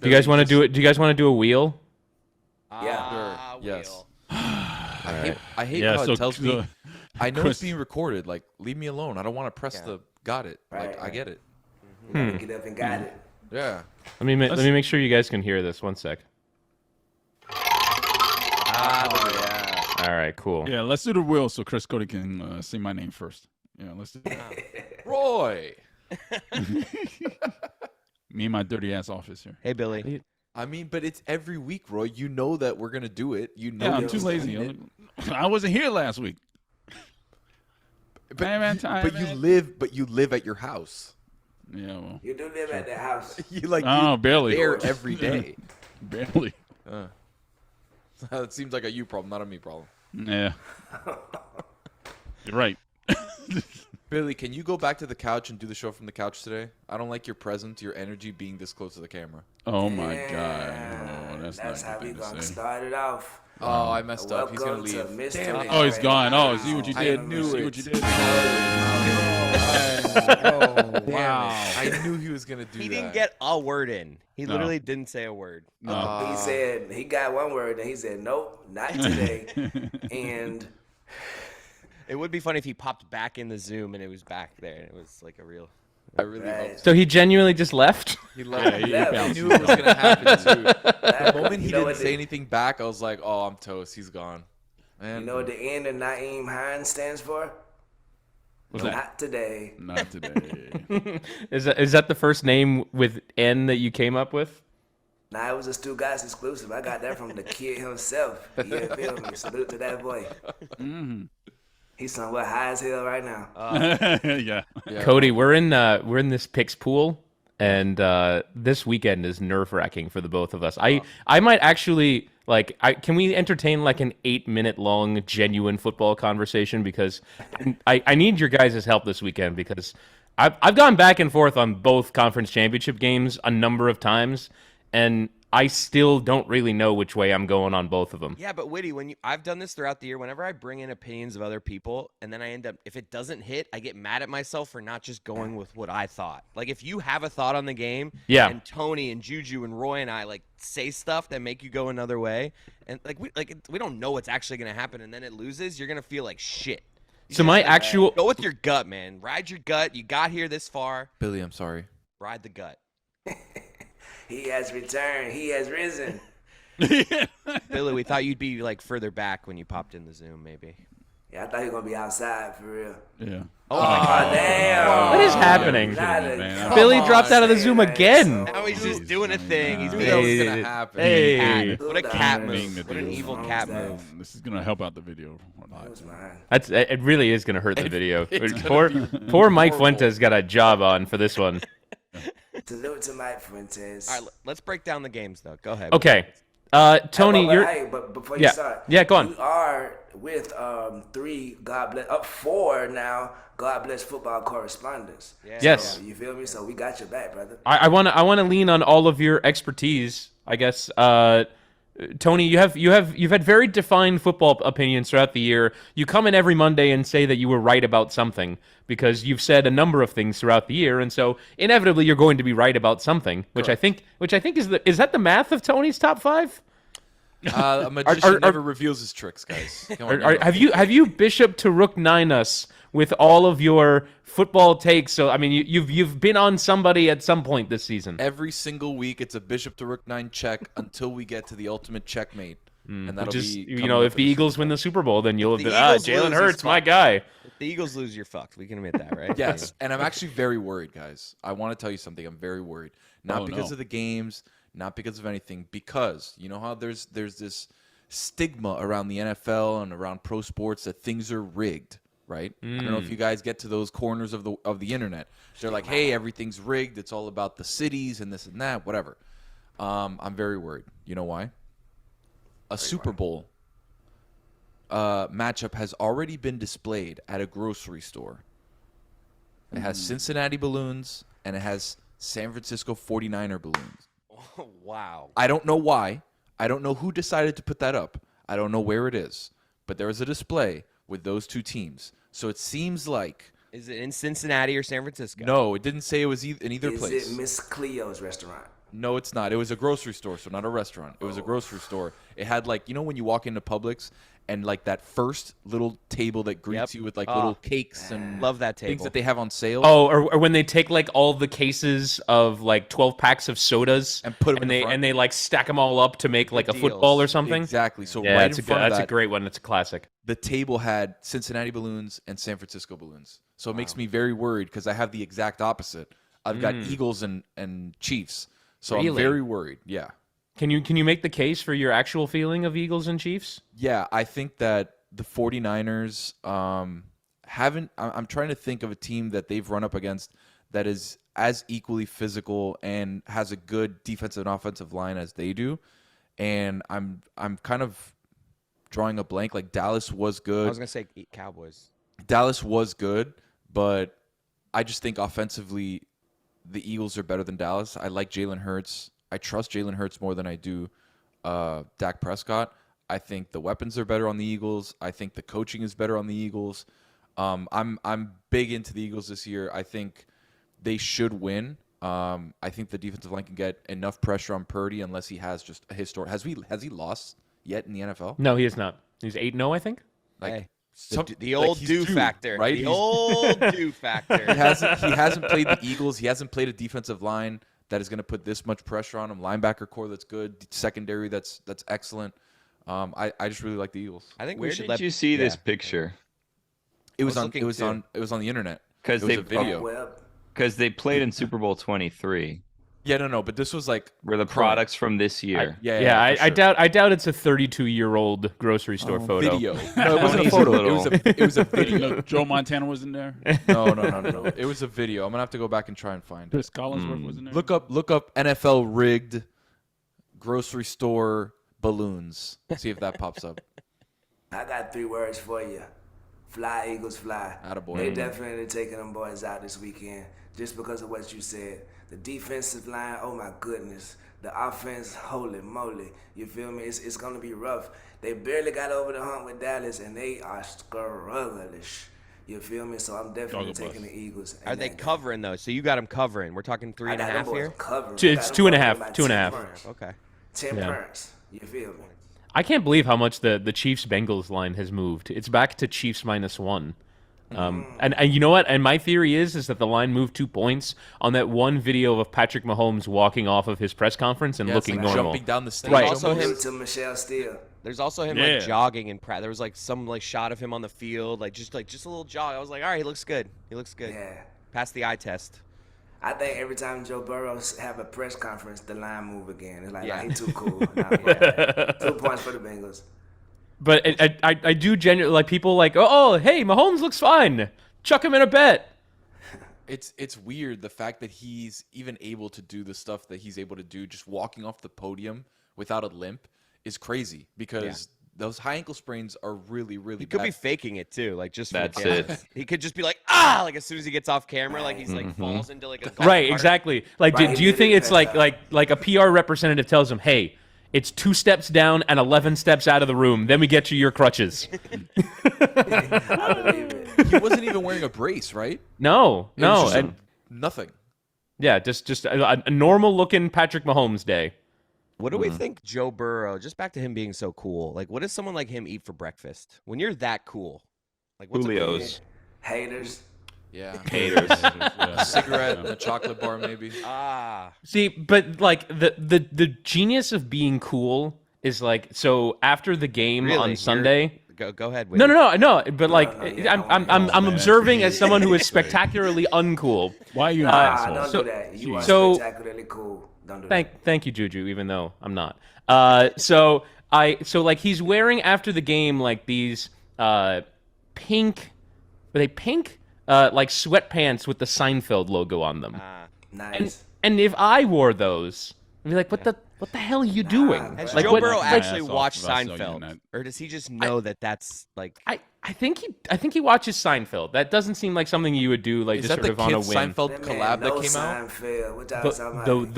Do you guys want to do it? Do you guys want to do a wheel? Yeah. Sure. Yes. Wheel. I hate Yeah, how so- it tells me. I know Chris- it's being recorded. Like, leave me alone. I don't want to press the got it. Right, Like, I right. get it. Get up and got it. Yeah. Let me make sure you guys can hear this. One sec. Yeah. All right, cool. Yeah, let's do the wheel so Chris Cody can say my name first. Yeah, let's do Roy. me and my dirty ass office here. Hey, Billy. I mean, but it's every week, Roy. You know that we're gonna do it. You know. Yeah, I'm that too we're lazy. doing it. I wasn't here last week. But you live at your house. Yeah, well, You do live at the house. You like oh, you're barely. there every day. Barely. It seems like a you problem, not a me problem. Yeah. You're right. Billy, can you go back to the couch and do the show from the couch today? I don't like your presence, your energy being this close to the camera. Oh my God. Oh, that's not how a we good thing gonna to say. start it off. Oh, I messed up. He's gonna Welcome to leave. Mr. Damn it. Oh, he's gone. Oh, see what you I did. knew See it. what you did. Wow. I knew he was gonna do that. He didn't get a word in. He literally didn't say a word. No. He said he got one word, and he said, "Nope, not today." And It would be funny if he popped back in the Zoom and it was back there and it was like a real. I really Right. hope so. So he genuinely just left? He left. he left. I bounced. knew it was gonna happen too. The moment he You know didn't what say the- anything back, I was like, "Oh, I'm toast. He's gone." And you know what the end of Naeem Hines stands for? What's that? Not today. Not today. Is that the first name with N that you came up with? Nah, it was a Stugotz exclusive. I got that from the kid himself. You feel me? Salute to that boy. He's somewhere high as hell right now. Yeah. Yeah. Cody, we're in this picks pool, and this weekend is nerve-wracking for the both of us. I might actually can we entertain like an 8-minute long genuine football conversation, because I need your guys' help this weekend, because I've gone back and forth on both conference championship games a number of times, and I still don't really know which way I'm going on both of them. Yeah, but Whitty, I've done this throughout the year, whenever I bring in opinions of other people and then I end up, if it doesn't hit, I get mad at myself for not just going with what I thought. Like, if you have a thought on the game, Yeah. and Tony and Juju and Roy and I like say stuff that make you go another way, and we don't know what's actually gonna happen, and then it loses, you're gonna feel like shit. So my actual Go with your gut, man. Ride your gut. You got here this far. Billy, I'm sorry. Ride the gut. He has returned. He has risen. Billy, we thought you'd be like further back when you popped in the Zoom, maybe. Yeah, I thought he was gonna be outside for real. Yeah. Oh damn! What is happening? man. Billy dropped out of the Zoom again. Now he's just doing a thing. He's Knew being that was Hey, gonna happen. Hey, what a cat Being move. the What an dude. evil cat move. This is gonna help out the video. That was mine. it really is gonna hurt the video. Poor Mike Fuentes got a job on for this one. Salute to Mike Fuentes. All right, let's break down the games, though. Go ahead. Okay, Tony, but, you're but before you Yeah. start, Yeah, go on. We are with 3 God bless, 4 now. God bless football correspondents. Yeah. Yes. So, you feel me? So we got your back, brother. I want to lean on all of your expertise, I guess. Tony, you've had very defined football opinions throughout the year. You come in every Monday and say that you were right about something, because you've said a number of things throughout the year, and so inevitably you're going to be right about something. Which I think is that the math of Tony's top 5? A magician never reveals his tricks, guys. Come on, Have you Bishop to Rook 9 us with all of your football takes? So I mean, you've been on somebody at some point this season. Every single week, it's a bishop to rook 9 check until we get to the ultimate checkmate, and that'll Just be if the Eagles win the Super Bowl, then you'll the be Eagles Jalen lose, Hurts, he's my fucked. guy. If the Eagles lose, you're fucked. We can admit that, right? Yes, and I'm actually very worried, guys. I want to tell you something. I'm very worried, not because of the games, not because of anything, because you know how there's this stigma around the NFL and around pro sports that things are rigged, right? I don't know if you guys get to those corners of the internet. They're like, hey, everything's rigged. It's all about the cities and this and that, whatever. I'm very worried. You know why? A Super Bowl matchup has already been displayed at a grocery store. It has Cincinnati balloons and it has San Francisco 49er balloons. Wow. I don't know why. I don't know who decided to put that up. I don't know where it is. But there is a display with those two teams. So it seems like... Is it in Cincinnati or San Francisco? No, it didn't say it was in either Is place. it Miss Cleo's restaurant? No, it's not. It was a grocery store, so not a restaurant. It was a grocery store. It had like, when you walk into Publix and like that first little table that greets you with like little cakes and love that table. things that they have on sale. Oh, or when they take like all the cases of like 12 packs of sodas And put 'em in the front. and they like stack them all up to make like a Deals. football or something. Exactly. So Yeah, right that's in front of that's that, a great one. It's a classic. the table had Cincinnati balloons and San Francisco balloons. So it makes me very worried because I have the exact opposite. I've got Eagles and Chiefs. So I'm Really? very worried. Yeah. Can you make the case for your actual feeling of Eagles and Chiefs? Yeah, I think that the 49ers haven't. I'm trying to think of a team that they've run up against that is as equally physical and has a good defensive and offensive line as they do. And I'm kind of drawing a blank. Like Dallas was good. I was gonna say Cowboys. Dallas was good, but I just think offensively the Eagles are better than Dallas. I like Jalen Hurts. I trust Jalen Hurts more than I do Dak Prescott. I think the weapons are better on the Eagles. I think the coaching is better on the Eagles. I'm big into the Eagles this year. I think they should win. I think the defensive line can get enough pressure on Purdy unless he has just a historic. Has he lost yet in the NFL? No, he is not. He's 8-0, I think. Like Hey, some- the like old he's do due, factor, right? The He's- old do factor. He hasn't played the Eagles. He hasn't played a defensive line that is going to put this much pressure on him. Linebacker core that's good. Secondary that's excellent. I just really like the Eagles. I think Where we should did let you see this picture? It was was on looking the internet. Because It was they a video. Well, because they played in Super Bowl 23. Yeah, no, but this was like Were the products from this year? Yeah, for I sure. I doubt it's a 32-year-old grocery store photo. Video. No, it wasn't a Tony's a photo. little- It was a You video. know, Joe Montana was in there. No. It was a video. I'm gonna have to go back and try and find it. Chris Collinsworth was in there. Look up NFL rigged grocery store balloons. See if that pops up. I got 3 words for you. Fly, Eagles, fly. Attaboy. They definitely taking them boys out this weekend just because of what you said. The defensive line, oh my goodness. The offense, holy moly. You feel me? It's going to be rough. They barely got over the hump with Dallas, and they are struggling. You feel me? So I'm definitely Doggle taking bus. the Eagles. Are they covering though? So you got them covering. We're talking 3.5 here. It's 2.5, 2.5. Okay. 10 Yeah. points. You feel me? I can't believe how much the Chiefs Bengals line has moved. It's back to Chiefs -1. And you know what? And my theory is that the line moved 2 points on that one video of Patrick Mahomes walking off of his press conference and Yeah, it's looking like normal. jumping down the stage. Right. Also him- To Michelle Steele. There's also him Yeah. like jogging in practice. There was like some like shot of him on the field, like just a little jog. I was like, all right, he looks good. He looks good. Yeah. Passed the eye test. I think every time Joe Burrow have a press conference, the line move again. It's like, Yeah. nah, he too cool. Nah, yeah. 2 points for the Bengals. But I do genuinely like people like, oh, hey, Mahomes looks fine. Chuck him in a bet. It's weird the fact that he's even able to do the stuff that he's able to do just walking off the podium without a limp is crazy because those high ankle sprains are really He could bad. be faking it too, like just for the That's camera. it. He could just be like, like as soon as he gets off camera, like he's like falls into like a golf Right, cart. exactly. Like, Right, do you he think did it's that. like a PR representative tells him, hey, it's 2 steps down and 11 steps out of the room. Then we get you your crutches. I believe it. He wasn't even wearing a brace, right? No, It was just and nothing. yeah, just a normal looking Patrick Mahomes day. What do we think Joe Burrow? Just back to him being so cool. Like, what does someone like him eat for breakfast? When you're that cool, like what's a cool- Julio's. Haters. Yeah. Haters. A cigarette and a chocolate bar maybe. See, but like the genius of being cool is like, so after the game Really? on You're- Sunday. Go ahead. No. But like, yeah, I'm observing as someone who is spectacularly uncool. Why are you an Nah, asshole? don't So- do that. You are so- spectacularly cool. Don't do that. Thank you, Juju. Even though I'm not. So like he's wearing after the game like these pink, were they pink? Like sweatpants with the Seinfeld logo on them. Nice. And if I wore those, I'd be like, what the hell are you doing? Has Like, Joe what- Burrow like- actually Ass off watched if I saw you in Seinfeld, that. or does he just know that that's like? I think he watches Seinfeld. That doesn't seem like something you would do like Is just that sort the of on a Kith whim. Seinfeld That collab man that knows came out? Seinfeld. What y'all talking about?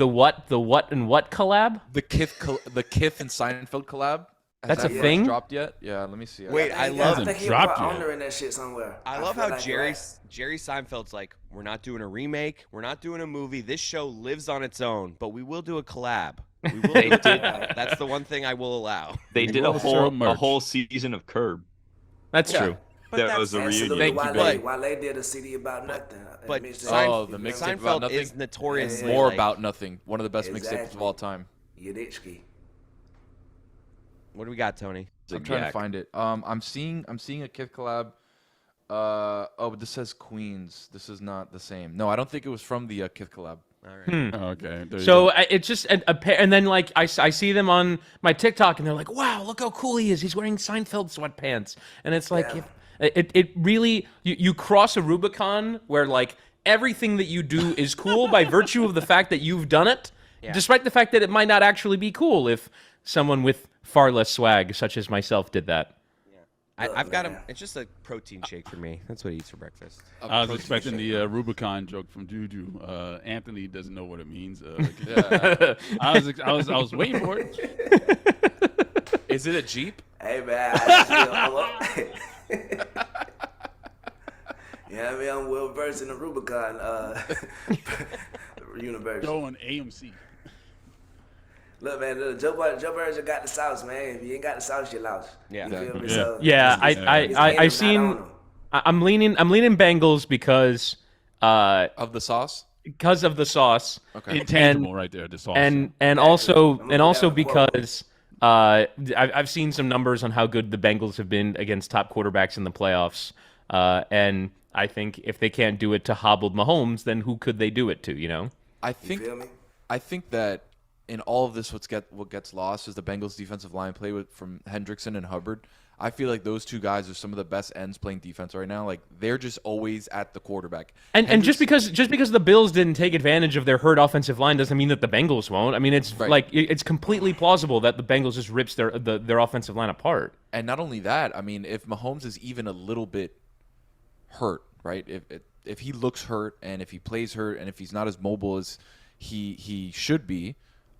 The what and what collab? The Kith and Seinfeld collab? That's that a merch thing? dropped yet? Yeah, let me see. Wait, I I love think he dropped put yet. owner in that shit somewhere. I love feel how like Jerry you're Seinfeld's like, we're not doing a remake, we're not doing a movie. This show lives on its own, but we will do a collab. We will do a collab. That's the one thing I will allow. They did a will show merch. whole season of Curb. That's true. But That that's- was a reunion. Thank you, babe. Wale did a CD about nothing. But Oh, Seinfeld, the mixtape about Seinfeld nothing. is notoriously More like, about nothing. One of the best mixtapes of Exactly. all time. Yaditsky. What do we got, Tony? I'm trying to find it. I'm seeing a Kith collab. Oh, this says Queens. This is not the same. No, I don't think it was from the Kith collab. All right. Oh, okay. There you So go. it's just a pair, and then like I see them on my TikTok, and they're like, "Wow, look how cool he is! He's wearing Seinfeld sweatpants." And it's like, it really you cross a Rubicon where like everything that you do is cool by virtue of the fact that you've done it, despite the fact that it might not actually be cool if someone with far less swag, such as myself, did that. I've got him. It's just a protein shake for me. That's what he eats for breakfast. I was expecting the Rubicon joke from Juju. Anthony doesn't know what it means. I was waiting for it. Is it a Jeep? Hey man, I just feel yeah, I mean, I'm well versed in the Rubicon universe. Go on AMC. Look, man, Joe Burger got the sauce, man. If you ain't got the sauce, you lost. Yeah. You feel me? Yeah. So, Yeah, it's I've not seen. on 'em. I'm leaning Bengals because Of the sauce? of the sauce. Okay. Intangible right there. The sauce. and also down. because I've seen some numbers on how good the Bengals have been against top quarterbacks in the playoffs, and I think if they can't do it to hobbled Mahomes, then who could they do it to? You know? I think feel me? that in all of this, what gets lost is the Bengals' defensive line play from Hendrickson and Hubbard. I feel like those two guys are some of the best ends playing defense right now. Like they're just always at the quarterback. And just because the Bills didn't take advantage of their hurt offensive line doesn't mean that the Bengals won't. I mean, it's Right. like it's completely plausible that the Bengals just rips their offensive line apart. And not only that, I mean, if Mahomes is even a little bit hurt, right? If he looks hurt and if he plays hurt and if he's not as mobile as he should be,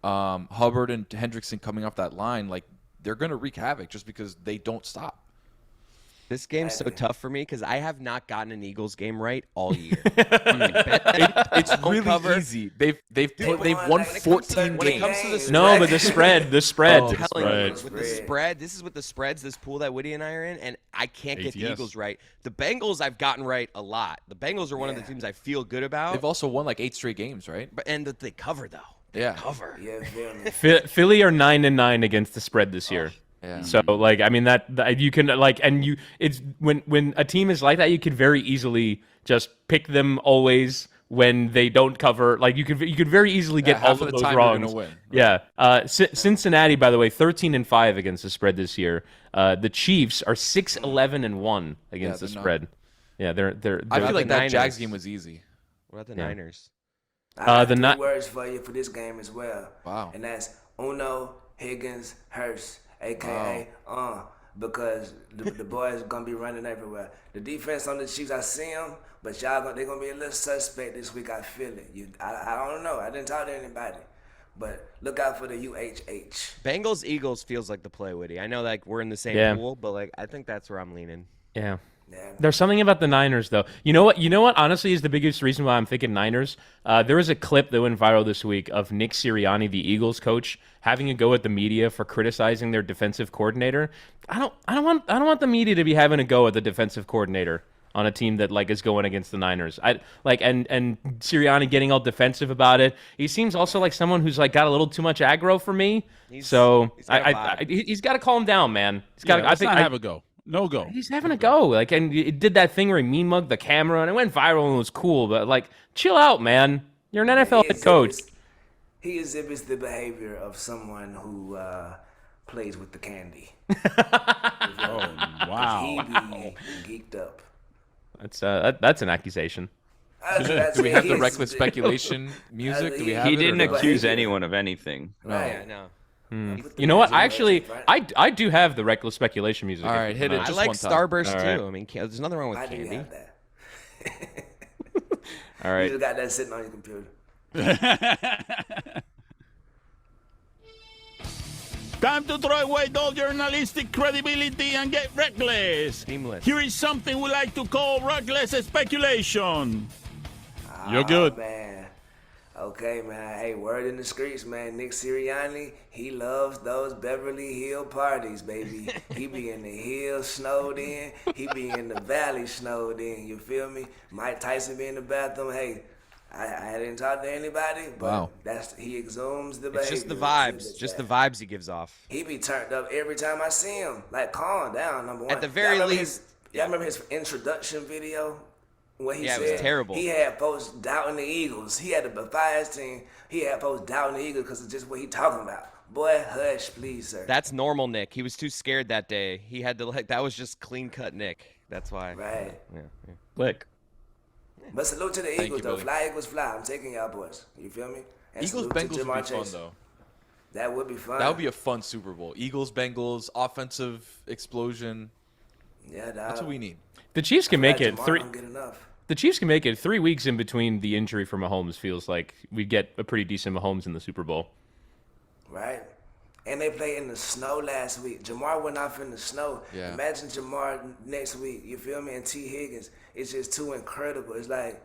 Hubbard and Hendrickson coming off that line, like they're gonna wreak havoc just because they don't stop. This game's so tough for me because I have not gotten an Eagles game right all year. It's Don't really cover. easy. They've won when it comes to 14 when it games. comes to the No, but the spread. I'm Oh, telling you, spread. with the spread, this is with the spreads, this pool that Woody and I are in, and I can't get the ATS. Eagles right. The Bengals I've gotten right a lot. The Bengals are one of the teams I feel good about. They've also won like 8 straight games, right? And that they cover though. Yeah. Cover. Yeah, feel me? Philly are 9-9 against the spread this year. Yeah. So like I mean that you can like and you it's when a team is like that you could very easily just pick them always when they don't cover like you could very easily get half all of of the those time you're wrong. gonna win. Yeah. Cincinnati by the way 13-5 against the spread this year. The Chiefs are 6-11-1 against the they're not. spread. Yeah, they're I feel the like that Niners? Jags game was easy. What about the Niners? I got the three Ni- words for you for this game as well. Wow. And that's Uno Higgins Hurst, aka because the boys gonna be running everywhere. The defense on the Chiefs, I see them, but they're gonna be a little suspect this week. I feel it. I don't know. I didn't talk to anybody, but look out for the UHH. Bengals Eagles feels like the play, Woody. I know like we're in the same Yeah. pool, but like I think that's where I'm leaning. Yeah. Yeah. There's something about the Niners, though. You know what? Honestly, is the biggest reason why I'm thinking Niners. There was a clip that went viral this week of Nick Sirianni, the Eagles coach, having a go at the media for criticizing their defensive coordinator. I don't want the media to be having a go at the defensive coordinator on a team that like is going against the Niners. And Sirianni getting all defensive about it. He seems also like someone who's like got a little too much aggro for me. He's got a vibe. He's got to calm down, man. He's got. Let's not have a go. No go. He's having a go. Like, and it did that thing where he mean mugged the camera, and it went viral and it was cool. But like, chill out, man. You're an NFL head coach. He exhibits the behavior of someone who plays with the candy. Oh, wow. He be geeked up. That's an accusation. Do we have the reckless speculation music? Do we have He it or didn't no? accuse anyone of anything. Yeah, no. You know what? Actually, I do have the reckless speculation music. All right, hit it. I Just like one time. Starburst All too. right. I mean, there's nothing wrong with I do candy. have that. All You right. just got that sitting on your computer. Time to throw away all journalistic credibility and get reckless. Seamless. Here is something we like to call reckless speculation. You're Oh, good. man. Okay, man. Hey, word in the streets, man. Nick Sirianni, he loves those Beverly Hill parties, baby. He be in the hills snowed in. He be in the valley snowed in. You feel me? Mike Tyson be in the bathroom. Hey, I didn't talk to anybody, but he exhumes the behavior. It's just the vibes. Just the vibes he gives off. He be turned up every time I see him. Like, calm down, number one. At the very least. Y'all remember his introduction video? When he said it was terrible. He had folks doubting the Eagles. He had to defy his team. He had folks doubting the Eagles because of just what he talking about. Boy, hush, please, sir. That's normal Nick. He was too scared that day. He had to that was just clean cut Nick. That's why. Right. Yeah. Click. But salute to the Thank Eagles, you, though. Billy. Fly Eagles fly. I'm taking y'all boys. You feel me? And Eagles salute to Bengals would Jamar be fun Chase. though. That would be fun. That would be a fun Super Bowl. Eagles Bengals offensive explosion. Yeah, dog. That's what we need. The Chiefs can make it Jamar three. don't get enough. The Chiefs can make it 3 weeks in between the injury for Mahomes. Feels like we get a pretty decent Mahomes in the Super Bowl. Right? And they played in the snow last week. Jamar went off in the snow. Yeah. Imagine Jamar next week. You feel me? And T. Higgins. It's just too incredible. It's like,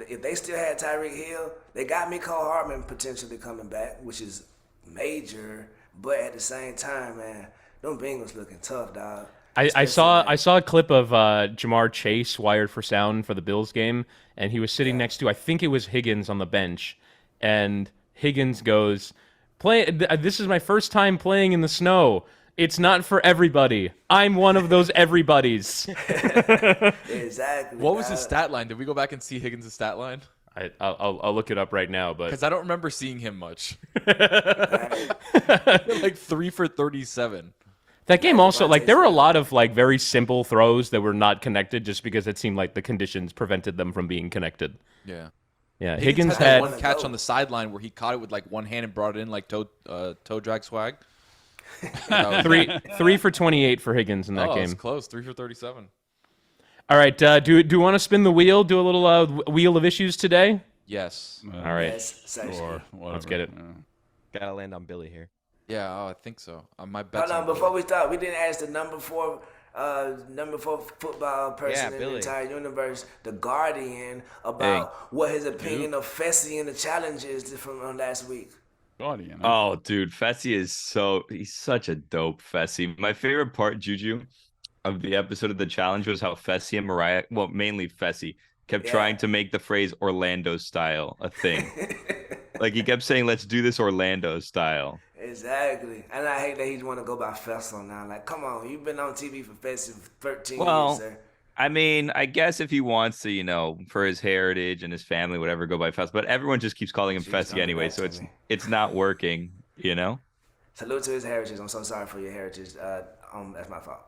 if they still had Tyreek Hill, they got Mecole Hardman potentially coming back, which is major. But at the same time, man, them Bengals looking tough, dog. I saw a clip of Jamar Chase wired for sound for the Bills game, and he was sitting next to, I think it was Higgins on the bench, and Higgins goes, this is my first time playing in the snow. It's not for everybody. I'm one of those everybody's. Exactly. What was dog. his stat line? Did we go back and see Higgins' stat line? I'll look it up right now, but Because I don't remember seeing him much. Like 3 for 37. that game also, like, there were a lot of, like, very simple throws that were not connected just because it seemed like the conditions prevented them from being connected. Yeah. Yeah, Higgins Higgins had had one catch on the sideline where he caught it with like one hand and brought it in like toe drag swag. three for 28 for Higgins in that It's game. close. 3 for 37. All right, do you want to spin the wheel? Do a little wheel of issues today? Yes. All right, Yes, sir. Or whatever. let's get it. Gotta land on Billy here. Yeah, I think so. My Hold bet's on, on before Billy. we start, we didn't ask the number four football person Yeah, in the Billy. entire universe, the Guardian, about what his opinion of Fessy and the challenges from last week. Guardian. Oh, dude, Fessy he's such a dope Fessy. My favorite part, Juju, of the episode of the challenge was how Fessy and Mariah, well, mainly Fessy, kept trying to make the phrase Orlando style a thing. Like he kept saying, let's do this Orlando style. Exactly. And I hate that he want to go by Fessel now. Like, come on, you've been on TV for Fessy for 13 Well, years, sir. I mean, I guess if he wants to, for his heritage and his family, whatever, go by Fess. But everyone just keeps calling him Jeez, Fessy don't do anyway, that so to me. it's not working, Salute to his heritage. I'm so sorry for your heritage. That's my fault.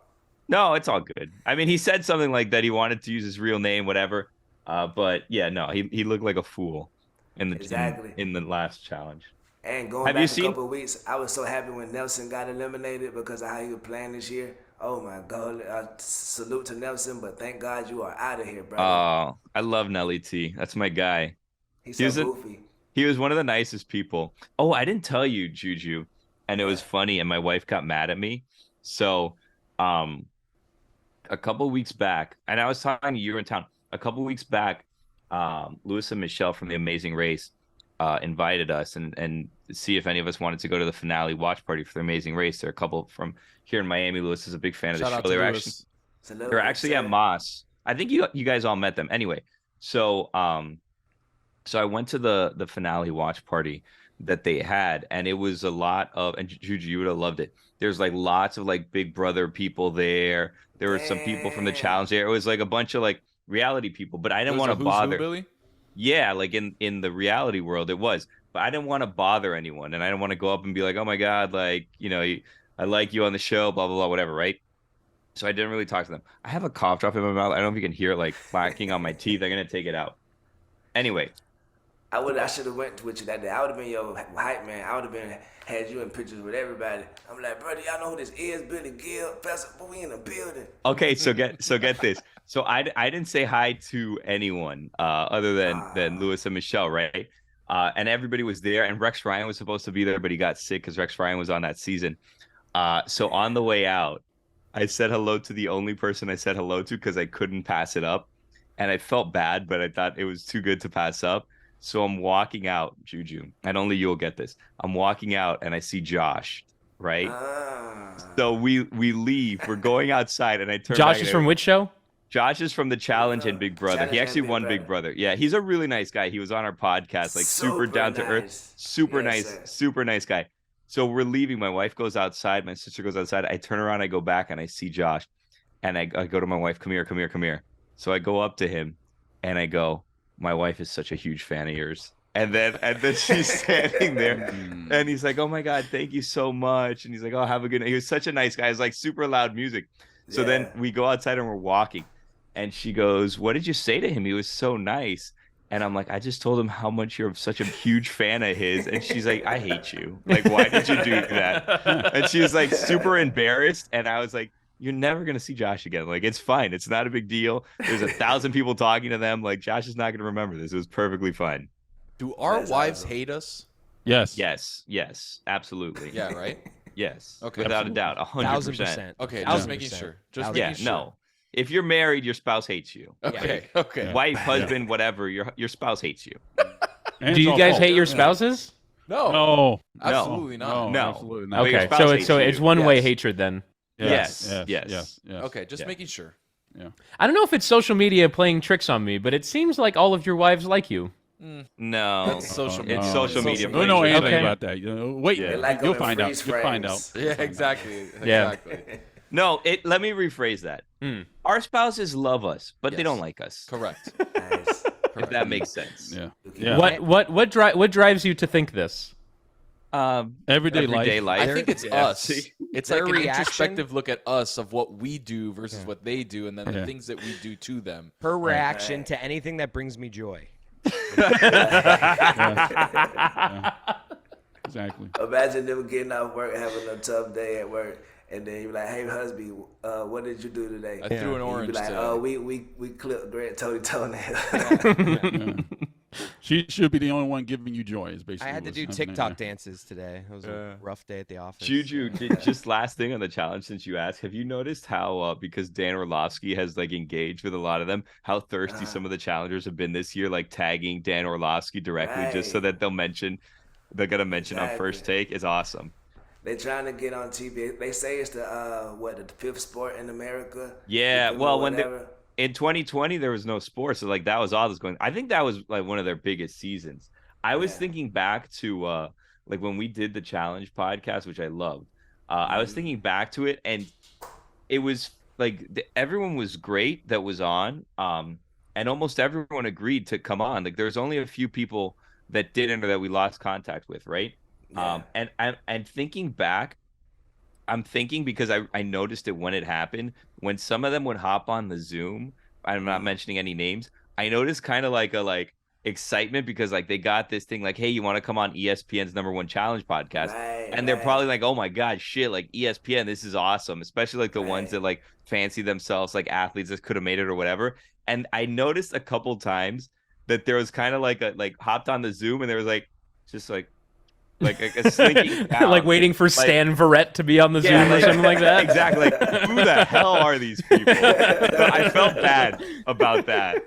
No, it's all good. I mean, he said something like that. He wanted to use his real name, whatever. But yeah, no, he looked like a fool in the Exactly. in the last challenge. And going Have back you a seen- couple of weeks, I was so happy when Nelson got eliminated because of how he was playing this year. Oh my God! Salute to Nelson, but thank God you are out of here, bro. I love Nelly T. That's my guy. He's he so was goofy. He was one of the nicest people. Oh, I didn't tell you, Juju, and it was funny, and my wife got mad at me. So, a couple weeks back, and I was talking to you in town. A couple weeks back, Lewis and Michelle from The Amazing Race invited us and see if any of us wanted to go to the finale watch party for The Amazing Race. There are a couple from here in Miami. Lewis is a big fan of the Shout show. out to They were Lewis. actually Salute, they're actually at sir. Moss. I think you guys all met them. Anyway, so I went to the finale watch party that they had, and it was a lot of, and Juju, you would have loved it. There's like lots of like Big Brother people there. There were some people from the Damn. challenge there. It was like a bunch of like reality people, but I didn't It was want a to who's who, bother. Billy? Yeah, like in the reality world, it was. But I didn't want to bother anyone, and I didn't want to go up and be like, "Oh my God, like I like you on the show, blah blah blah, whatever." Right? So I didn't really talk to them. I have a cough drop in my mouth. I don't know if you can hear it like clacking on my teeth. I'm gonna take it out. Anyway, I should have went with you that day. I would have been your hype man. I would have been had you in pictures with everybody. I'm like, brother, y'all know who this is? Billy Gill, Professor. But we in the building. okay, so get this. So I didn't say hi to anyone other than Lewis and Michelle, right? and everybody was there. And Rex Ryan was supposed to be there, but he got sick because Rex Ryan was on that season. So on the way out, I said hello to the only person I said hello to because I couldn't pass it up. And I felt bad, but I thought it was too good to pass up. So I'm walking out, Juju, and only you'll get this. I'm walking out and I see Josh, right? So we leave. We're going outside and I turn Josh back is from which show? Josh is from The Challenge and Big Brother. He actually won Big Brother. Yeah, he's a really nice guy. He was on our podcast, like super down to earth, super nice guy. So we're leaving. My wife goes outside. My sister goes outside. I turn around. I go back and I see Josh. And I go to my wife, come here. So I go up to him and I go, my wife is such a huge fan of yours. And then she's standing there and he's like, oh my God, thank you so much. And he's like, oh, have a good night. He was such a nice guy. It's like super loud music. So then we go outside and we're walking. And she goes, what did you say to him? He was so nice. And I'm like, I just told him how much you're such a huge fan of his. And she's like, I hate you. Like, why did you do that? And she was like super embarrassed. And I was like, you're never going to see Josh again. Like, it's fine. It's not a big deal. There's 1,000 people talking to them. Like, Josh is not going to remember this. It was perfectly fine. Do our wives hate us? Yes. Yes. Absolutely. Yeah, right? Yes. Okay. Without a doubt. 100%. 1,000%. Okay, just making sure. Just making sure. No. If you're married, your spouse hates you. Okay. Wife, husband, whatever, your spouse hates you. Do you guys hate your spouses? No. Absolutely not. No. Absolutely not. Okay, spouse so hates it's you. one-way hatred then. Yes. Okay, just making sure. Yeah. I don't know if it's social media playing tricks on me, but it seems like all of your wives like you. No. That's social media. It's social media. We don't know anything Okay. about that. Wait, like you'll on find out. freeze You'll find out. frames. Yeah, exactly. Yeah. No, let me rephrase that. Our spouses love us, but they don't like us. Correct. Nice. If that makes sense. Yeah. Yeah. What drives you to think this? Everyday life. I think it's us. It's like Their an reaction- introspective look at us of what we do versus what they do, and then the things that we do to them. Her reaction to anything that brings me joy. Exactly. Imagine them getting off work, having a tough day at work, and then you're like, "Hey, husband, what did you do today?" I threw an And orange you be like, today. "Oh, we clipped Grant Tony toenail." She should be the only one giving you joy. Is basically. I had to what's do happening TikTok there. dances today. It was a rough day at the office. Juju, just last thing on the challenge since you asked, have you noticed how because Dan Orlovsky has like engaged with a lot of them, how thirsty some of the challengers have been this year, like tagging Dan Orlovsky directly just so that they're gonna mention on First Take is awesome. They trying to get on TV. They say it's the fifth sport in America. Yeah, well, when whatever. in 2020 there was no sports, so like that was all that's going. I think that was like one of their biggest seasons. I was thinking back to like when we did the challenge podcast, which I loved. I was thinking back to it, and it was like everyone was great that was on, and almost everyone agreed to come on. Like there's only a few people that didn't or that we lost contact with, right? Yeah. And thinking back, I'm thinking because I noticed it when it happened, when some of them would hop on the Zoom, I'm not mentioning any names, I noticed kind of like excitement because like they got this thing like, hey, you want to come on ESPN's #1 challenge podcast? And they're probably like, oh my God, shit, like ESPN, this is awesome. Especially like the ones that like fancy themselves like athletes that could have made it or whatever. And I noticed a couple times that there was kind of like hopped on the Zoom and there was like, just like a slinking down. Like waiting for Stan Verrett to be on the Zoom or something like that? Exactly. Like, who the hell are these people? I felt bad about that.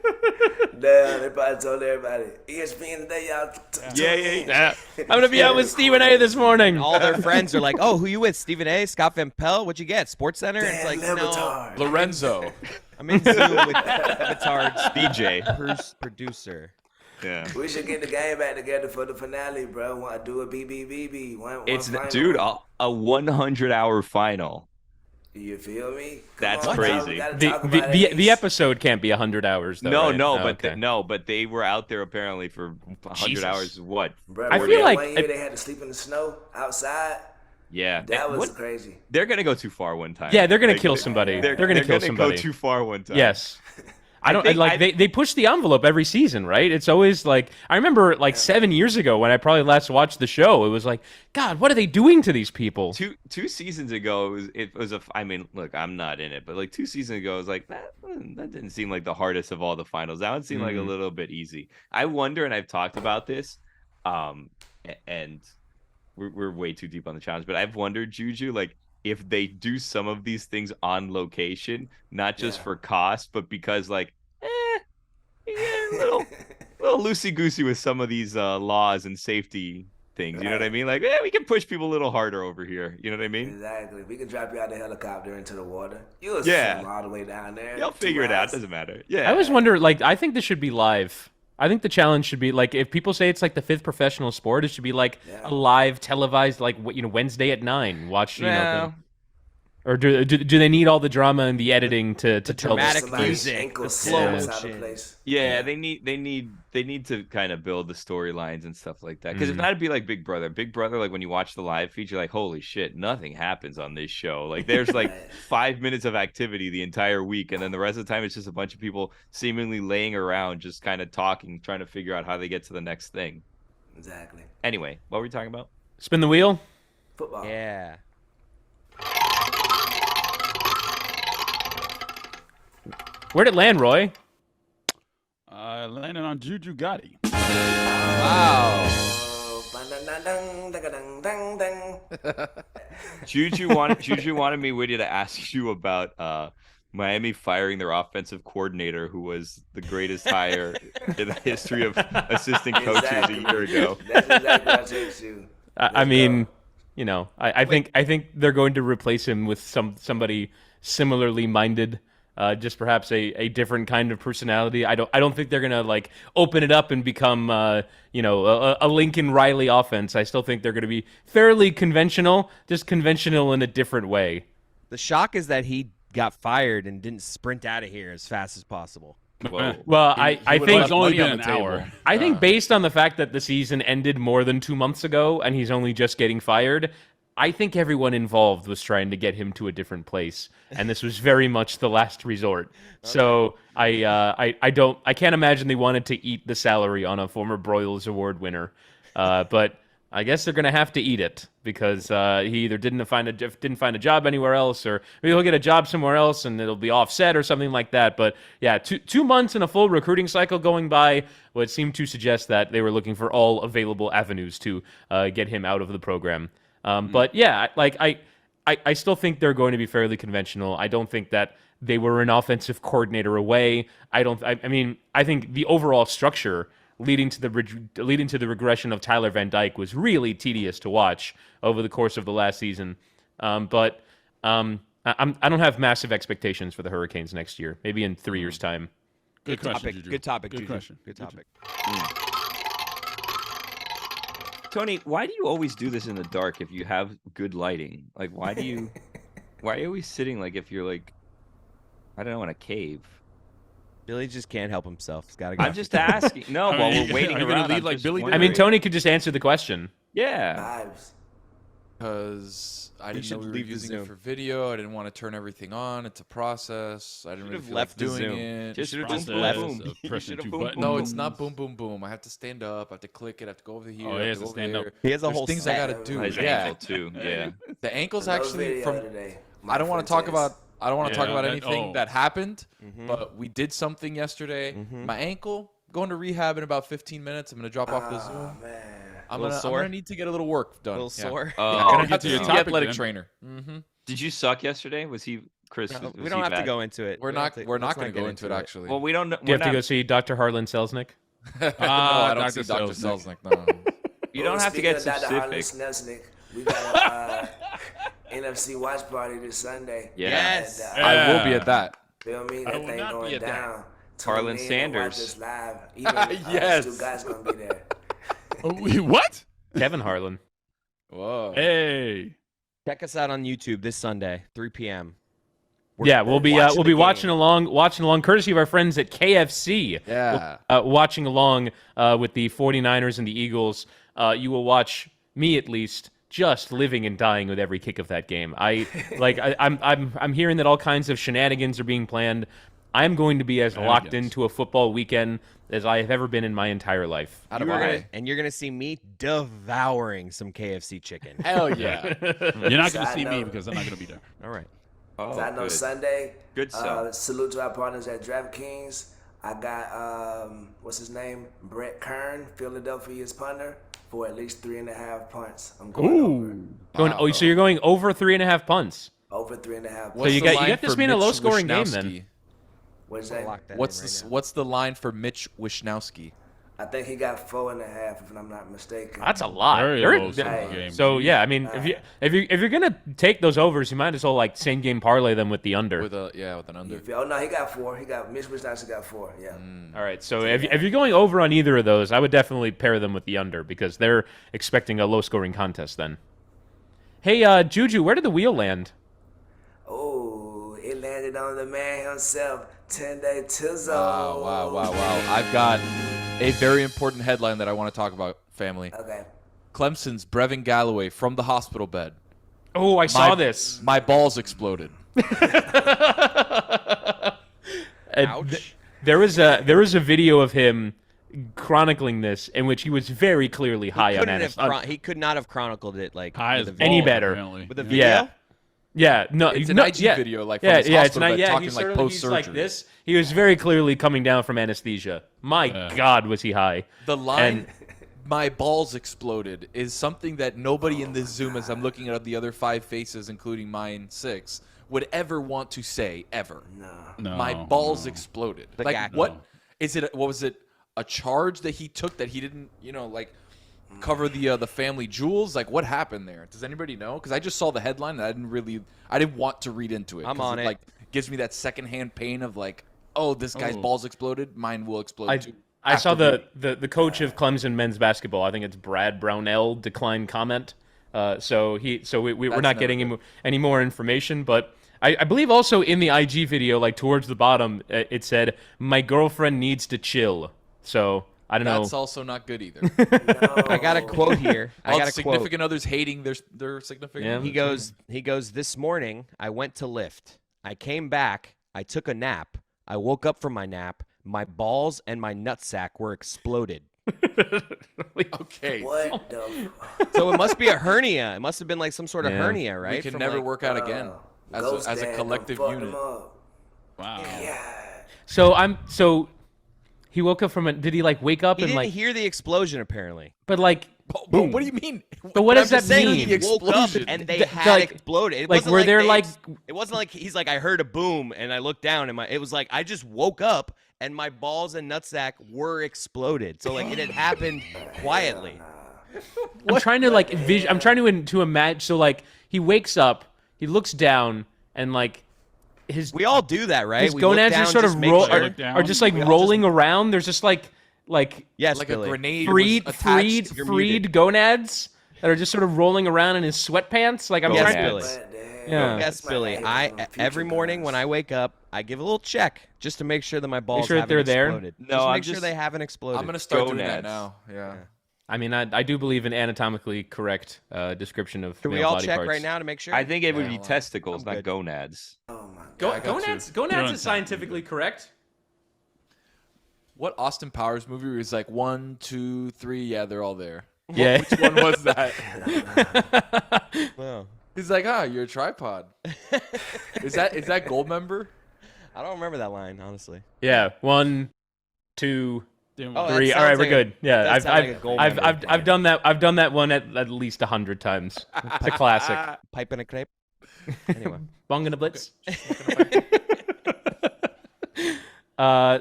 Damn, they probably told everybody, ESPN today, y'all. Yeah. I'm going to be out with Stephen A. this morning. All their friends are like, "Oh, who you with? Stephen A, Scott Van Pelt? What'd you get? Sports Center?" And it's like, Dan Le no, Batard. Lorenzo. I'm in Zoom with LeBatard's DJ. producer. Yeah. We should get the game back together for the finale, bro. Want to do a BBBB? One It's final. dude, a 100-hour final. You feel me? That's on, crazy. we gotta talk about it The at least. episode can't be 100 hours, though. right? No, Oh, but okay. but they were out there apparently for 100 hours. What? Bro, I remember feel that like- one year they had to sleep in the snow outside. Yeah. That was What- crazy. They're gonna go too far one time. Yeah, they're going to Like, kill somebody. They're going to kill somebody. go too far one time. Yes. I don't think like they push the envelope every season, right? It's always like I remember like 7 years ago when I probably last watched the show. It was like, God, what are they doing to these people? Two seasons ago, it was I mean, look, I'm not in it, but like 2 seasons ago, it was like that didn't seem like the hardest of all the finals. That one seemed like a little bit easy. I wonder, and I've talked about this. And we're way too deep on the challenge. But I've wondered, Juju, like if they do some of these things on location, not just for cost, but because like, yeah, a little loosey goosey with some of these laws and safety things. You know what I mean? Like, we can push people a little harder over here. You know what I mean? Exactly. We can drop you out the helicopter into the water. You'll swim all the way down there. You'll figure it out. Doesn't matter. Yeah. I always wonder, like, I think this should be live. I think the challenge should be like, if people say it's like the 5th professional sport, it should be like a live televised, like, Wednesday at 9. Watch, or do they need all the drama and the editing to tell the dramatic music, the slow motion? Yeah, they need to kind of build the storylines and stuff like that. Because if that'd be like Big Brother. Big Brother, like when you watch the live feed, you're like, holy shit, nothing happens on this show. Like there's like 5 minutes of activity the entire week, and then the rest of the time it's just a bunch of people seemingly laying around, just kind of talking, trying to figure out how they get to the next thing. Exactly. Anyway, what were we talking about? Spin the wheel. Football. Yeah. Where'd it land, Roy? Landed on Juju Gotti. Wow. Juju wanted me with you to ask you about Miami firing their offensive coordinator, who was the greatest hire in the history of assistant coaches a year ago. That's exactly what I text you. I mean, I think they're going to replace him with somebody similarly minded. Just perhaps a different kind of personality. I don't think they're gonna like open it up and become a Lincoln Riley offense. I still think they're gonna be fairly conventional, just conventional in a different way. The shock is that he got fired and didn't sprint out of here as fast as possible. Whoa. Well, I think it's only been an hour. I think based on the fact that the season ended more than 2 months ago and he's only just getting fired, I think everyone involved was trying to get him to a different place, and this was very much the last resort. So I can't imagine they wanted to eat the salary on a former Broyles Award winner, but I guess they're gonna have to eat it because he either didn't find a job anywhere else, or maybe he'll get a job somewhere else and it'll be offset or something like that. But yeah, 2 months and a full recruiting cycle going by would seem to suggest that they were looking for all available avenues to get him out of the program. But yeah, like I still think they're going to be fairly conventional. I don't think that they were an offensive coordinator away. I think the overall structure leading to the regression of Tyler Van Dyke was really tedious to watch over the course of the last season. But I don't have massive expectations for the Hurricanes next year. Maybe in 3 years' time. Good topic. Good topic. Good question. Good topic. Tony, why do you always do this in the dark if you have good lighting? Like, why are you always sitting like if you're like, I don't know, in a cave? Billy just can't help himself. He's got to go. I'm just asking. No, while we're waiting around, lead like Billy did? I mean, Tony could just answer the question. Yeah. Vibes. Because I didn't know we were leave the using Zoom. it for video. I didn't want to turn everything on. It's a process. I didn't really Should've feel left the like doing Zoom. it. Just Process left. of Boom. pressing You should've two boom, buttons. No, it's not boom, boom, boom. I have to stand up. I have to click it. I have to go over here. Oh, I he have has to to go stand over up. He has a There's whole things set. I gotta do. His Yeah, ankle too. Yeah. the ankle's Another actually video from. today. I don't want to talk Fuentes. about. I don't want to talk Yeah, about that- anything oh. that happened, but we did something yesterday. My ankle going to rehab in about 15 minutes. I'm gonna drop off the Zoom. Oh, man. I'm Little I'm sore? gonna need to get a little work done. A little Yeah. sore. Oh, I'm gonna get have to to your see the topic, athletic then. trainer. Did you suck yesterday? Was he Chris? No, was we he don't have to bad? go into it. We're We don't not. have to- We're let's not gonna get go into it actually. Well, we don't know. Do you have to go see Dr. Harlan Selznick? No, I don't see Dr. Selznick. Selznick. No. You don't Well, have to speaking get of Dr. Harlan specific. Sneznick, we got a NFC watch party this Sunday. Yeah. Yes. And, I will be at that. feel me? I That will thing not be going at that. down. Harlan Tune in and watch Sanders. us live. Even Yes. Stugotz gonna be there. What? Kevin Harlan. Whoa. Hey. Check us out on YouTube this Sunday, 3 p.m. Yeah, we'll be watching the game. watching along, courtesy of our friends at KFC. Yeah. Watching along with the 49ers and the Eagles. You will watch me at least just living and dying with every kick of that game. I'm hearing that all kinds of shenanigans are being planned. I'm going to be as locked Shenanigans. into a football weekend as I have ever been in my entire life. Out of my way. And you're gonna see me devouring some KFC chicken. Hell yeah. You're not going to Side see me note. because I'm not going to be there. All right. Oh, I know good. Sunday. Good stuff. Salute to our partners at DraftKings. I got what's his name? Brett Kern, Philadelphia's punter. for at least 3.5 punts. I'm going So you're going over 3.5 punts. over 3.5. So you got this being a low-scoring game then. What's I'm gonna that? lock that in What's right now. what's the line for Mitch Wishnowski? I think he got 4.5, if I'm not mistaken. That's a lot. Very They're- low scoring game. So yeah, I mean, if you're gonna take those overs, you might as well like same game parlay them with the under. With an under. Oh no, he got 4. He got Mitch Wisconsin got 4. Yeah. All right, so if you're going over on either of those, I would definitely pair them with the under because they're expecting a low-scoring contest then. Hey, Juju, where did the wheel land? Oh, it landed on the man himself, 10-day Tizzo. Wow. I've got a very important headline that I want to talk about, family. Okay. Clemson's Brevin Galloway from the hospital bed. Oh, I saw this. My balls exploded. Ouch. There was a video of him chronicling this in which he was very clearly high on anesthesia. He could not have chronicled it like High with as a any balls, better. apparently. With a Yeah. video. Yeah. Yeah, no, It's an no, IG yeah. video, like, from yeah, his yeah, hospital it's bed, not, talking, he's like, sort of- he's like post-surgery. this. He was very clearly coming down from anesthesia. My God, was he high? The line, And- my balls exploded, is something that nobody in this Zoom, as I'm looking at the other 5 faces, including mine 6, would ever want to say, ever. No, My balls exploded. The Like, gag. what is it? What was it? A charge that he took that he didn't, cover the family jewels? Like, what happened there? Does anybody know? Because I just saw the headline and I didn't want to read into it. I'm 'cause on it. Like, gives me that secondhand pain of like, oh, this guy's balls exploded. Mine will explode too. I saw After the coach of Clemson men's basketball. I think it's Brad Brownell declined comment. So we're That's not getting any more information. But I believe also in the IG video, like towards the bottom, it said, "My girlfriend needs to chill." So I don't know. That's also not good either. I got a quote here. I All got a significant quote. others hating their significant. Yeah. others. He goes. This morning I went to lift. I came back. I took a nap. I woke up from my nap. My balls and my nutsack were exploded. Okay. What the? So it must be a hernia. It must have been like some sort of Yeah. hernia, right? We can From, never like- work out again Ghost as a Dad collective done fucked unit. him up. Wow. Yeah. So he woke up from it. Did he like wake up He and didn't like? hear the explosion apparently. But like, But what do you mean? but what I'm does that just saying mean? he woke up Explosion. and they Th- had like- exploded. It like, wasn't were like there, they like- it wasn't like he's like I heard a boom and I looked down and it was like I just woke up and my balls and nutsack were exploded. So like it had happened quietly. I'm trying to like I'm trying to imagine. So like he wakes up, he looks down, and like his We all do that, right? his We look gonads down, are sort just of make roll sure. Look down. are just like We all rolling around. There's just like Yes, Like Billy. a grenade freed was attached. freed freed gonads that are just sort of rolling around in his sweatpants. Like I'm Yes, trying Billy. to. What the hell? Yeah. Yes, Might Billy. have I hit on every future morning guys. when I wake up, I give a little check just to make sure that my balls sure that haven't they're there? exploded. No, just I'm make sure just- they haven't exploded. I'm gonna start doing that Gonads. now. Yeah. I mean, I do believe in anatomically correct description of Can we male all body check parts. right now to make sure? I think it would be Yeah. testicles, I'm not good. gonads. Oh my God. I got Gonads You're gonads on is time. scientifically correct. What Austin Powers movie was like 1, 2, 3? Yeah, they're all there. Yeah. Which one was that? Wow. He's like, you're a tripod. Is that Gold Member? I don't remember that line, honestly. Yeah. 1, 2, Damn, Oh, that 3. All sounds right, we're like good. Yeah, that I've sounds like a gold member. I've done that. I've done that one at least 100 times. It's a classic. Pipe and a crepe. Anyway. Bong and a blitz.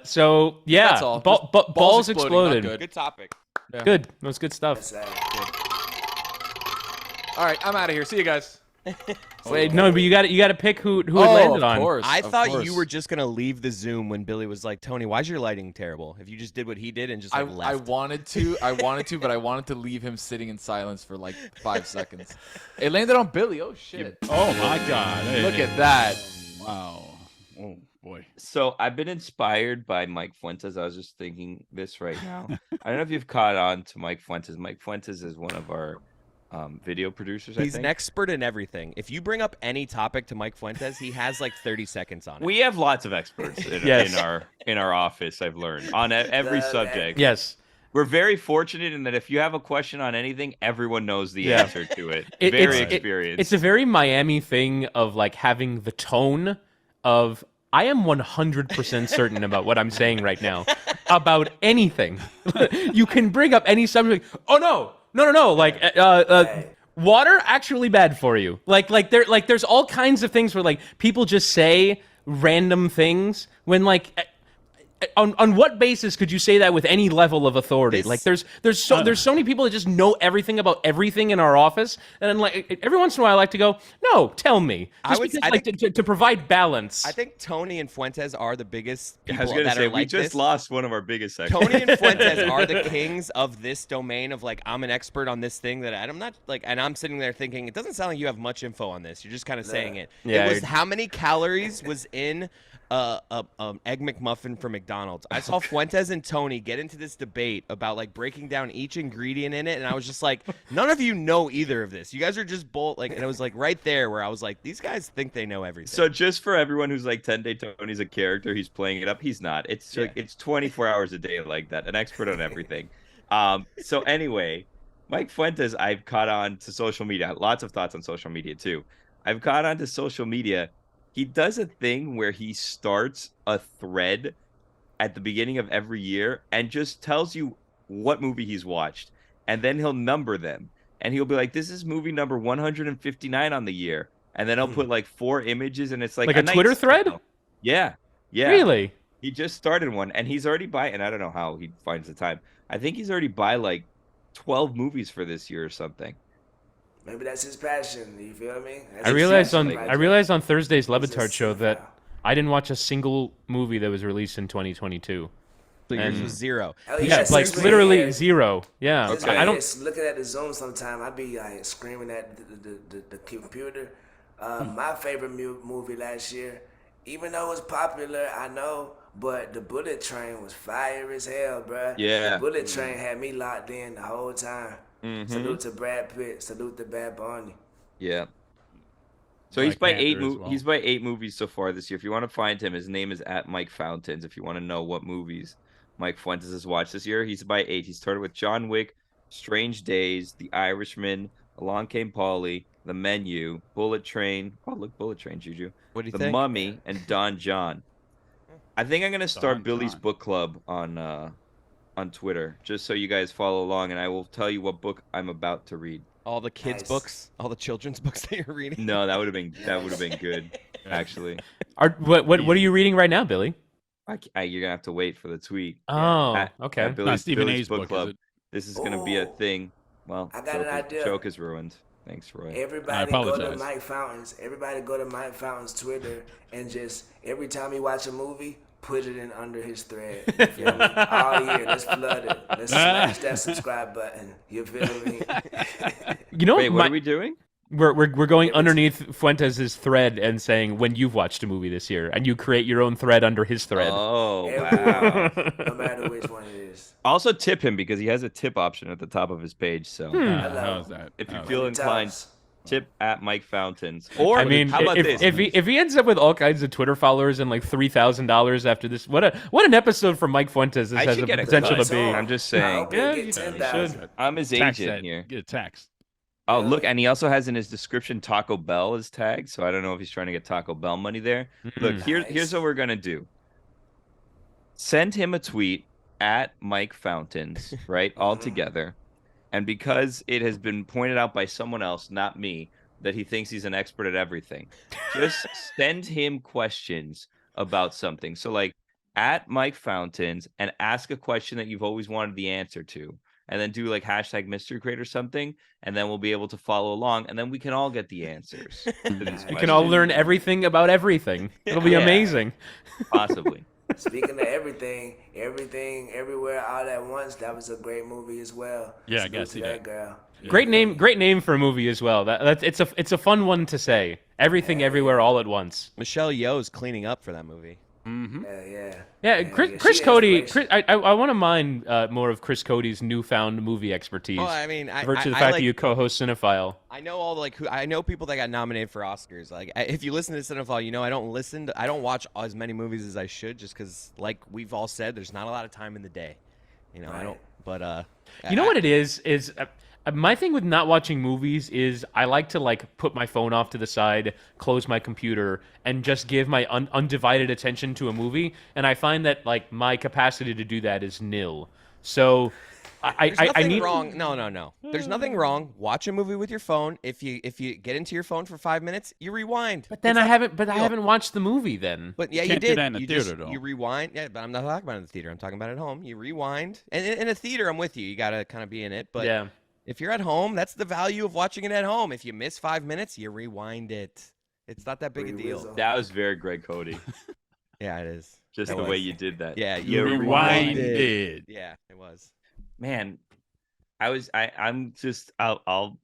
So yeah, That's all. Balls, Just balls exploding, exploded. not Good topic. Good. That was good stuff. That's All right, I'm out of here. See you guys. Wait, no, but you got to pick who it landed of on. course. I of thought course. you were just gonna leave the Zoom when Billy was like, "Tony, why's your lighting terrible?" If you just did what he did and just I, like I left. wanted to, but I wanted to leave him sitting in silence for like 5 seconds. It landed on Billy. Oh shit! Oh my God! Hey, Look at that. Wow. Oh boy. So I've been inspired by Mike Fuentes. I was just thinking this right now. I don't know if you've caught on to Mike Fuentes. Mike Fuentes is one of our video producers. He's I an think. expert in everything. If you bring up any topic to Mike Fuentes, he has like 30 seconds on it. We have lots of experts Yes. in our office. I've learned on every subject. Yes. We're very fortunate in that if you have a question on anything, everyone knows the Yeah. answer to it. It- Very it's- experienced. It's a very Miami thing of like having the tone of I am 100% certain about what I'm saying right now about anything. You can bring up any subject. Oh no. no. Like, water actually bad for you. There's all kinds of things where like people just say random things when like. On what basis could you say that with any level of authority? Like there's so many people that just know everything about everything in our office, and like every once in a while I like to go, no, tell me, to provide balance. I think Tony and Fuentes are the biggest people I was gonna that say, are like we just this. lost one of our biggest sections. Tony and Fuentes are the kings of this domain of like, I'm an expert on this thing that I'm not like, and I'm sitting there thinking it doesn't sound like you have much info on this. You're just kind of saying it. Yeah, It was how many calories was in Egg McMuffin from McDonald's. I saw Fuentes and Tony get into this debate about like breaking down each ingredient in it, and I was just like, none of you know either of this. You guys are just both like, and it was like right there where I was like, these guys think they know everything. So just for everyone who's like 10-Day Tony's a character, he's playing it up. He's not. It's like it's 24 hours a day like that. An expert on everything. So anyway, Mike Fuentes, I've caught on to social media. Lots of thoughts on social media too. I've caught on to social media. He does a thing where he starts a thread at the beginning of every year and just tells you what movie he's watched. And then he'll number them. And he'll be like, this is movie number 159 on the year. And then he'll put like 4 images, and it's like a Twitter thread? Yeah. Really? He just started one, and he's already by, and I don't know how he finds the time. I think he's already by like 12 movies for this year or something. Maybe that's his passion. You feel me? I realized on Thursday's LeBatard Show that I didn't watch a single movie that was released in 2022. So yours was 0. Yeah, like literally 0. Yeah. Okay. I don't. Looking at the Zoom sometime, I'd be like screaming at the computer. My favorite movie last year, even though it was popular, I know, but the Bullet Train was fire as hell, bruh. Yeah. The Bullet Train had me locked in the whole time. Mm-hmm. Salute to Brad Pitt. Salute to Bad Bunny. Yeah. So he's by 8 he's by 8 movies so far this year. If you want to find him, his name is at Mike Fountains. If you want to know what movies Mike Fuentes has watched this year, he's by 8. He started with John Wick, Strange Days, The Irishman, Along Came Polly, The Menu, Bullet Train. Oh, look, Bullet Train, Juju. What do you The think? Mummy, and Don John. I think I'm gonna start Billy's Book Club on Twitter, just so you guys follow along, and I will tell you what book I'm about to read. All the kids' books, all the children's books that you're reading. No, that would have been good, actually. What are you reading right now, Billy? You're gonna have to wait for the tweet. Oh, okay. At Not Stephen Billy's A's book, Club. is it? This is gonna be a thing. Well, I got an idea. Joke is ruined. Thanks, Roy. Everybody go to Mike Fountains. Everybody go to Mike Fountains' Twitter and just every time you watch a movie, put it in under his thread. You feel me? All year, let's flood it. Let's smash that subscribe button. You feel me? You know, Wait, what are we doing? We're going underneath Fuentes' thread and saying when you've watched a movie this year, and you create your own thread under his thread. Oh, wow. No matter which one it is. Also tip him because he has a tip option at the top of his page. So How's that? if you feel inclined, tip at Mike Fountains. Or I mean, how about this? If he ends up with all kinds of Twitter followers and like $3,000 after this, what an episode for Mike Fuentes this has the potential to be. I'm just saying. Yeah, you should. I'm his agent here. Get taxed. Oh, look, and he also has in his description Taco Bell is tagged, so I don't know if he's trying to get Taco Bell money there. Look, here's what we're gonna do. Send him a tweet at Mike Fountains, right, all together. And because it has been pointed out by someone else, not me, that he thinks he's an expert at everything, just send him questions about something. So, like, at Mike Fountains, and ask a question that you've always wanted the answer to. And then do like hashtag mystery crate or something, and then we'll be able to follow along, and then we can all get the answers. We can all learn everything about everything. It'll be amazing. Possibly. Speaking of everything, everywhere, all at once. That was a great movie as well. Yeah, I gotta see that. Girl. Yeah. Great name for a movie as well. It's a fun one to say. Everything, everywhere, all at once. Michelle Yeoh's cleaning up for that movie. Mm-hmm. Yeah, Chris Cody. I want to mine more of Chris Cody's newfound movie expertise. Well, I mean, virtue of the fact that you co-host Cinephile. I know all I know people that got nominated for Oscars. Like, if you listen to Cinephile, you know I don't watch as many movies as I should, just because, like we've all said, there's not a lot of time in the day. You know, I don't. But you know what it is my thing with not watching movies is I like to like put my phone off to the side, close my computer, and just give my undivided attention to a movie. And I find that like my capacity to do that is nil. So There's nothing wrong. No. There's nothing wrong. Watch a movie with your phone. If you get into your phone for 5 minutes, you rewind. But then I haven't watched the movie then. But yeah, You you can't do did. that in the you theater, just, though. You rewind. Yeah, but I'm not talking about it in the theater. I'm talking about it at home. You rewind. And in a theater, I'm with you. You gotta kind of be in it. But Yeah. if you're at home, that's the value of watching it at home. If you miss 5 minutes, you rewind it. It's not that big a deal. That was very Greg Cody. Yeah, it is. Just That the was. way you did that. Yeah, You Rewinded. Yeah, it was. Man, I'm just I'll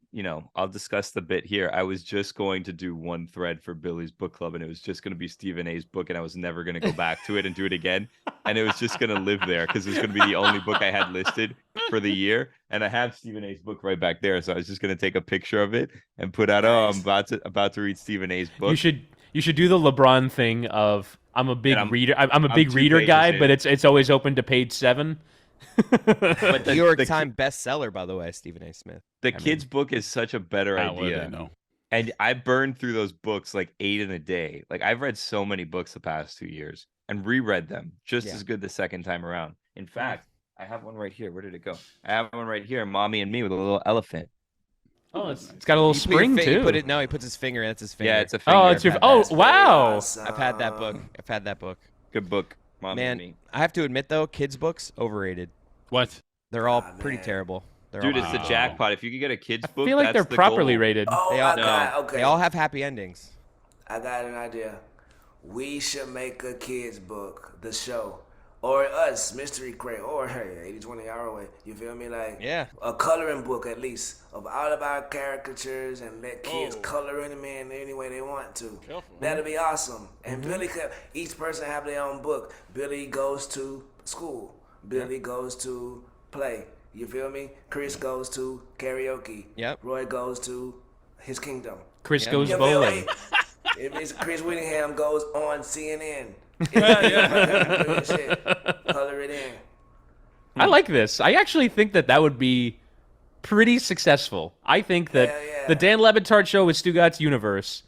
discuss the bit here. I was just going to do one thread for Billy's book club, and it was just going to be Stephen A's book, and I was never going to go back to it and do it again, and it was just going to live there because it was going to be the only book I had listed for the year, and I have Stephen A's book right back there, so I was just going to take a picture of it and put out, I'm about to read Stephen A's book. You should do the LeBron thing of I'm a big reader. I'm a big 2 reader pages guy, in. but it's always open to page 7. But New York Times bestseller, by the way, Stephen A. Smith. The kid's book is such a better What do idea. they know? And I burned through those books like 8 in a day. Like I've read so many books the past 2 years and reread them just as good the second time around. In fact, I have one right here. Where did it go? I have one right here, Mommy and Me, with a little elephant. Oh, it's got a little spring too. He puts his finger in. It's his finger. Yeah, it's a finger. Oh, it's your. Oh, wow. I've had that book. Good book, Mommy and Man, Me. I have to admit though, kids' books overrated. What? They're all pretty terrible. Dude, it's the jackpot. If you could get a kid's book, I feel like they're that's the properly goal. rated. Oh, okay. They all have happy endings. I got an idea. We should make a kids book, the show. Or us, Mystery Crate, or hey, 80-20 our way. You feel me? Like a coloring book at least of all of our caricatures and let kids color in them in any way they want to. That'll be awesome. And Billy could, each person have their own book. Billy goes to school. Billy goes to play. You feel me? Chris goes to karaoke. Yep. Roy goes to his kingdom. Chris goes You feel bowling. me? If it's Chris Whittingham goes on CNN. Color it in. I like this. I actually think that would be pretty successful. I think that the Dan Le Batard Show with Stugotz universe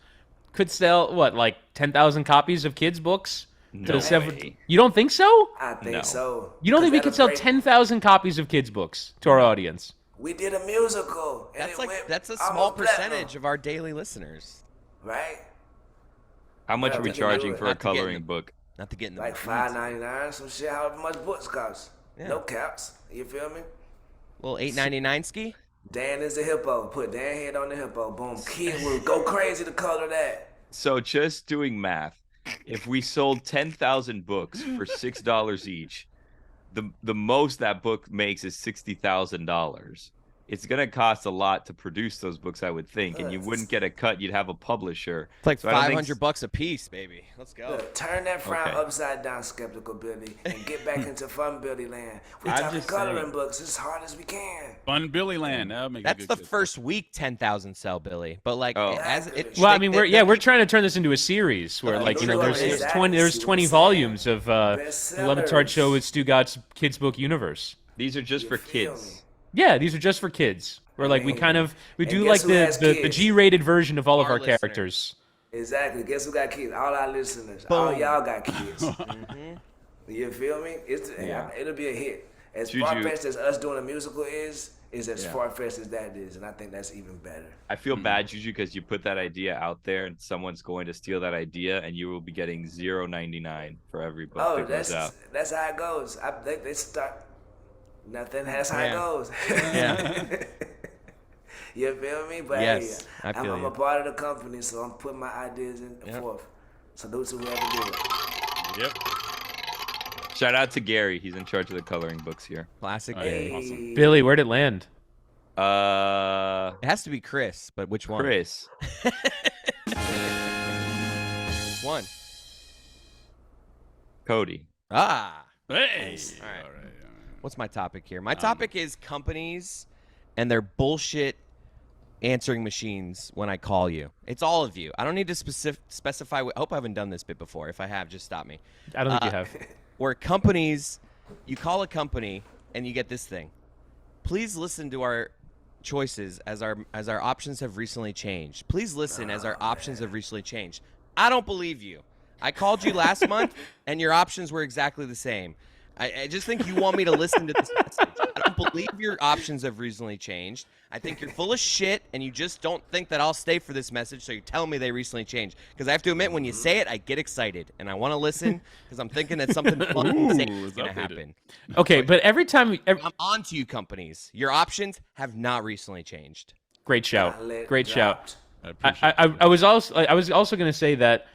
could sell like 10,000 copies of kids' books. No way. You don't think so? I think so. You don't think we could sell that'll 10,000 copies of kids' books to our audience? We did a musical. And That's a small percentage of our daily listeners. Right? How much are we Not to charging do it. for a coloring book? Not to get in the Like $5.99, some shit. However much books cost. Yeah. No caps. You feel me? little $8.99 ski. Dan is a hippo. Put Dan head on the hippo. Boom. Kid will go crazy to color that. So just doing math, if we sold 10,000 books for $6 each, the most that book makes is $60,000. It's gonna cost a lot to produce those books, I would think, and you wouldn't get a cut. You'd have a publisher. It's like So I don't think $500 a piece, baby. Let's go. Look, turn that frown Okay. upside down, Skeptical Billy, and get back into Fun Billy land. We I'm talking just coloring saying. books as hard as we can. Fun Billy Land. That'll make a That's good the kid. first week 10,000 sell, Billy. But like Oh. as it. Well, I mean, we're trying to turn this into a series where, like, there's Exactly. 20 volumes of the Le Batard Bestsellers. Show with Stugotz kids book universe. These are just for feel kids. me? Yeah, these are just for kids. Where like we do And like guess who has the kids? G-rated version of all of Our our listeners. characters. Exactly. Guess who got kids? All our listeners. All y'all got kids. You feel me? It'll be a hit. As Juju. far-fetched as us doing a musical is as far-fetched as that is, and I think that's even better. I feel bad, Juju, because you put that idea out there, and someone's going to steal that idea, and you will be getting $0.99 for every book Oh, that goes out. that's how it goes. They start. Nothing. That's how it Yeah. goes. Yeah. You feel me? But Yes, hey, I feel I'm you. a part of the company, so I'm putting my ideas in forth. Salute to whoever did it. Yep. Shout out to Gary. He's in charge of the coloring books here. Classic Hey. game. Awesome. Billy, where'd it land? It has to be Chris, but which one? Chris. One. Cody. Ah. Hey. All right. All right. What's my topic here? My topic is companies and their bullshit answering machines when I call you. It's all of you. I don't need to specify. I hope I haven't done this bit before. If I have, just stop me. I don't think you have. Where companies, you call a company and you get this thing. Please listen to our choices as our options have recently changed. Please listen as our options have recently changed. I don't believe you. I called you last month and your options were exactly the same. I just think you want me to listen to this message. I don't believe your options have recently changed. I think you're full of shit, and you just don't think that I'll stay for this message, so you're telling me they recently changed. Because I have to admit, when you say it, I get excited, and I want to listen because I'm thinking that something fun and safe is going to happen. Okay, but every time... I'm on to you, companies. Your options have not recently changed. Great shout. Great shout. I was also going to say that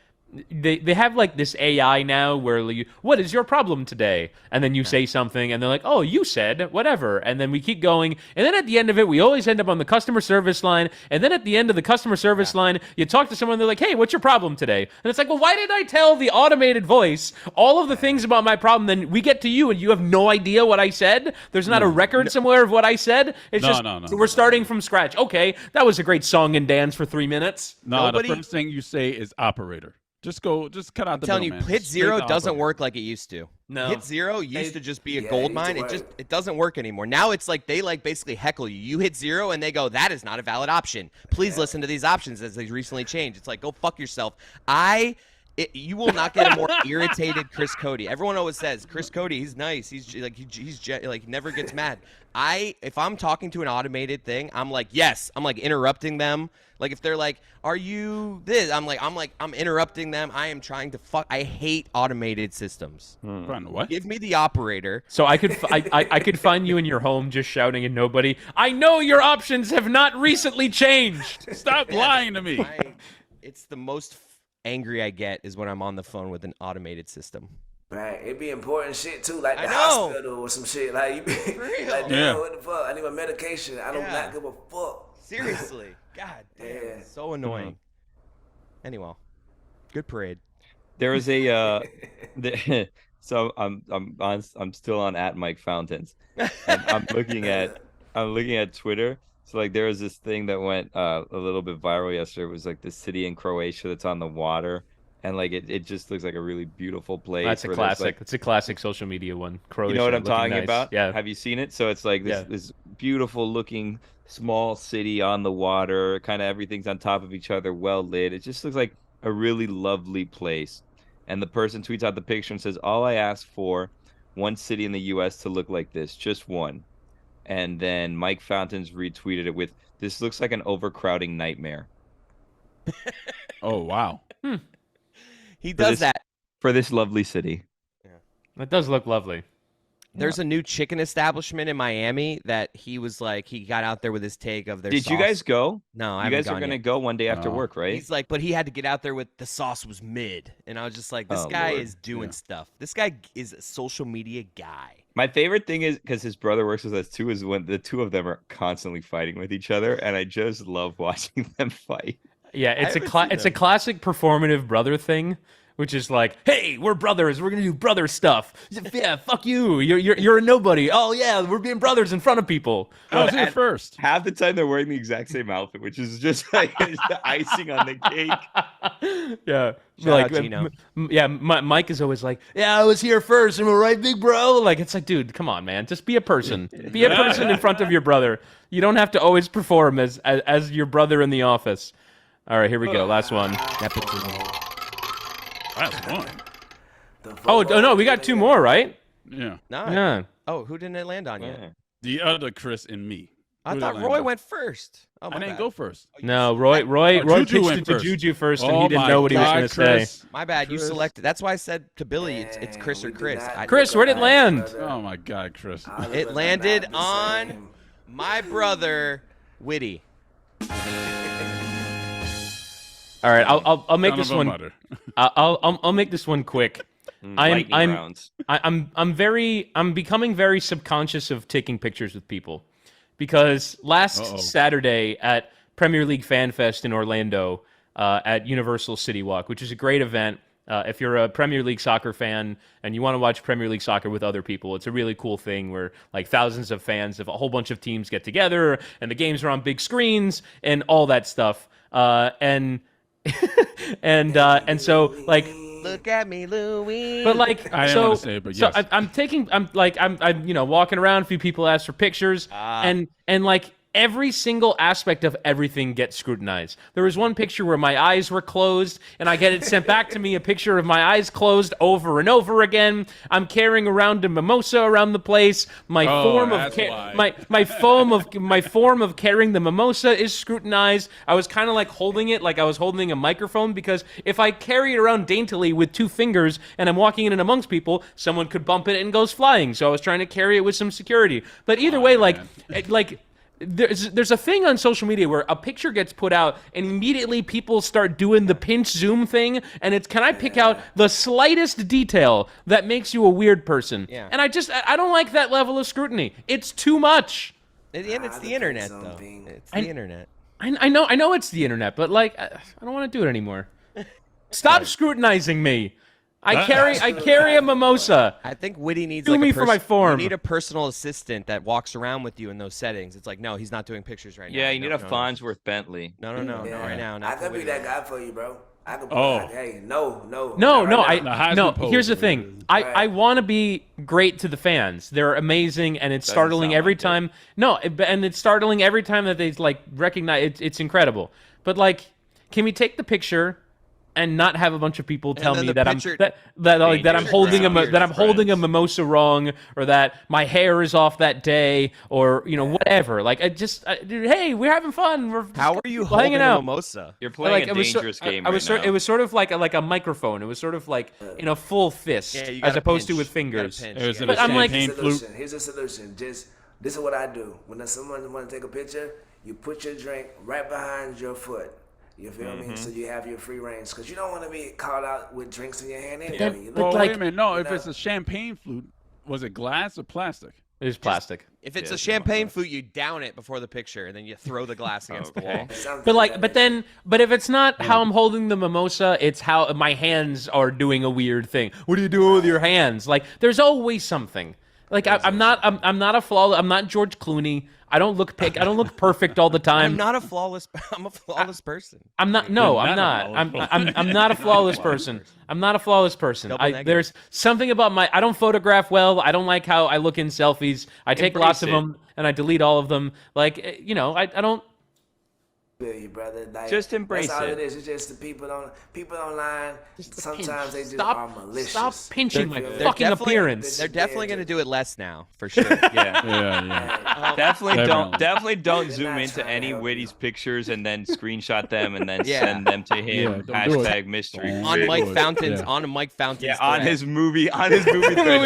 they have like this AI now where what is your problem today? And then you say something and they're like, oh, you said whatever. And then we keep going. And then at the end of it, we always end up on the customer service line. And then at the end of the customer service line, you talk to someone, they're like, hey, what's your problem today? And it's like, well, why did I tell the automated voice all of the things about my problem? Then we get to you and you have no idea what I said. There's not a record somewhere of what I said. It's so we're starting from scratch. Okay, that was a great song and dance for 3 minutes. The first thing you say is operator. Just cut out the I'm telling you, man. hit zero doesn't operator. work like it used to. No. Hit zero used to just be a yeah, gold it mine. used to It doesn't work anymore. Now it's like they basically heckle you. You hit zero and they go, that is not a valid option. Please listen to these options as they recently changed. It's like, go fuck yourself. You will not get a more irritated Chris Cody. Everyone always says Chris Cody, he's nice. He's like he never gets mad. If I'm talking to an automated thing, I'm like, yes. I'm like interrupting them. Like if they're like, are you this? I'm interrupting them. I am trying to fuck. I hate automated systems. What? Give me the operator. So I could find you in your home just shouting and nobody. I know your options have not recently changed. Stop lying to me. It's the most angry I get is when I'm on the phone with an automated system. Right, it be important shit too, like the I know. hospital or some shit. Like you be like, Yeah. what the fuck? I need my medication. I don't not give a fuck. Seriously. God damn. Yeah. So annoying. Anyway, good parade. There was a so I'm still on at Mike Fountains. And I'm looking at Twitter. So like there was this thing that went a little bit viral yesterday. It was like the city in Croatia that's on the water, and like it just looks like a really beautiful place. That's a classic. It's a classic social media one. Croatia, you know what I'm looking talking nice. about? Yeah. Have you seen it? So it's like this beautiful looking small city on the water. Kind of everything's on top of each other, well lit. It just looks like a really lovely place. And the person tweets out the picture and says, "All I ask for, one city in the U.S. to look like this, just one." And then Mike Fountains retweeted it with, "This looks like an overcrowding nightmare." Oh, wow. He does that. For this lovely city. That does look lovely. There's a new chicken establishment in Miami that he was like, he got out there with his take of their Did sauce. you guys go? No, I You guys haven't are gone going to yet. go one day after No. work, right? He's like, but he had to get out there with the sauce was mid. And I was just like, this Oh, guy Lord. is doing stuff. This guy is a social media guy. My favorite thing is, because his brother works with us too, is when the two of them are constantly fighting with each other. And I just love watching them fight. Yeah, it's haven't it's seen a classic performative brother thing, which is like, hey, we're brothers. We're gonna do brother stuff. Yeah, fuck you. You're a nobody. Oh yeah, we're being brothers in front of people. I was here first. Half the time they're wearing the exact same outfit, which is just like it's the icing on the cake. Yeah, Shout out Gino. Mike is always like, yeah, I was here first. Am I right, big bro? Like it's like, dude, come on, man. Just be a person. Be a person in front of your brother. You don't have to always perform as your brother in the office. All right, here we go. Last one. Nepotism. That's one. Oh no, we got two more, right? Yeah. No. Yeah. Oh, who didn't it land on yet? Yeah. The other Chris and me. I Who did thought land Roy on? went first. Oh, my I didn't bad. go first. No, Roy Juju pitched went it to first. Juju first, and Oh he didn't my know what he was God, going to say. Chris. My bad. You Chris. selected. That's why I said to Billy, it's Chris or we did Chris. not Chris, where'd it land? Oh my God, Chris. It landed on my brother, Witty. All right, I'll make Son this of a one. mother. I'll make this one quick. Lightning rounds. I'm becoming very subconscious of taking pictures with people, because last Saturday at Premier League Fan Fest in Orlando at Universal City Walk, which is a great event. If you're a Premier League soccer fan and you want to watch Premier League soccer with other people, it's a really cool thing where like thousands of fans of a whole bunch of teams get together and the games are on big screens and all that stuff. And so like. Look at me, Louie. But like, I didn't so, want to say it, but so yes. I'm walking around. A few people ask for pictures, and like every single aspect of everything gets scrutinized. There was one picture where my eyes were closed, and I get it sent back to me, a picture of my eyes closed over and over again. I'm carrying around a mimosa around the place. My form of carrying the mimosa is scrutinized. I was kind of like holding it like I was holding a microphone, because if I carry it around daintily with 2 fingers and I'm walking in amongst people, someone could bump it and it goes flying. So I was trying to carry it with some security. But either way, there's a thing on social media where a picture gets put out and immediately people start doing the pinch zoom thing, and it's, can I pick out the slightest detail that makes you a weird person? Yeah. And I don't like that level of scrutiny. It's too much. And it's the internet, though. It's the internet. I know it's the internet, but like I don't want to do it anymore. Stop scrutinizing me. I carry a mimosa. I think Witty needs Do me for my form. You need a personal assistant that walks around with you in those settings. It's like, no, he's not doing pictures right now. Yeah, you need a Farnsworth Bentley. No, right now. Not I could be Witty. that guy for you, bro. I could be like, hey, no. Here's the thing. I want to be great to the fans. They're amazing, and it's startling every time. And it's startling every time that they like recognize. It's incredible. But like, can we take the picture and not have a bunch of people tell me that I'm holding a mimosa wrong, or that my hair is off that day, or whatever. Like hey, we're having fun. How are you hanging holding out? a mimosa? You're playing a dangerous game right now. It was sort of like a microphone. It was sort of like in a full fist, as opposed to with fingers. But I'm like, here's a solution. This is what I do. When someone want to take a picture, you put your drink right behind your foot. You feel me? So you have your free range, because you don't want to be called out with drinks in your hand anyway. wait a minute. No, if it's a champagne flute, was it glass or plastic? It was plastic. If it's a champagne flute, you down it before the picture, and then you throw the glass against the wall. But if it's not how I'm holding the mimosa, it's how my hands are doing a weird thing. What are you doing with your hands? Like, there's always something. Like I'm not George Clooney. I don't look perfect all the time. I'm a flawless person. I'm not a flawless person. I'm not a flawless person. There's something about I don't photograph well. I don't like how I look in selfies. I take lots of them and I delete all of them. Like, I don't. You, brother. Like, just embrace that's all it. It's just the people online. Sometimes they just are malicious. Stop pinching my fucking appearance. They're definitely going to do it less now, for sure. Yeah. Definitely don't zoom into any Witty's pictures and then screenshot them and then send them to him. Hashtag mystery. On Mike Fountain's. On Mike Fountain's. Yeah, on his movie thread.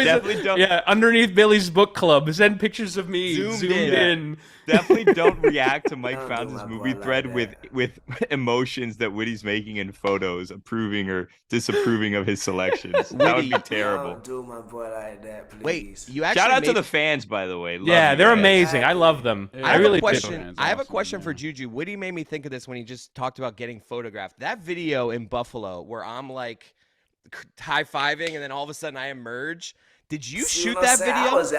Definitely don't. Yeah, underneath Billy's book club, send pictures of me zoomed in. Definitely don't react to Mike Fountain's movie thread with emotions that Witty's making in photos, approving or disapproving of his selections. That would be terrible. Don't do my boy like that, please. Wait, you actually shout out to the fans, by the way. They're amazing. I love them. I have a question for Juju. Witty made me think of this when he just talked about getting photographed. That video in Buffalo where I'm like high-fiving and then all of a sudden I emerge. Did you shoot that video? I was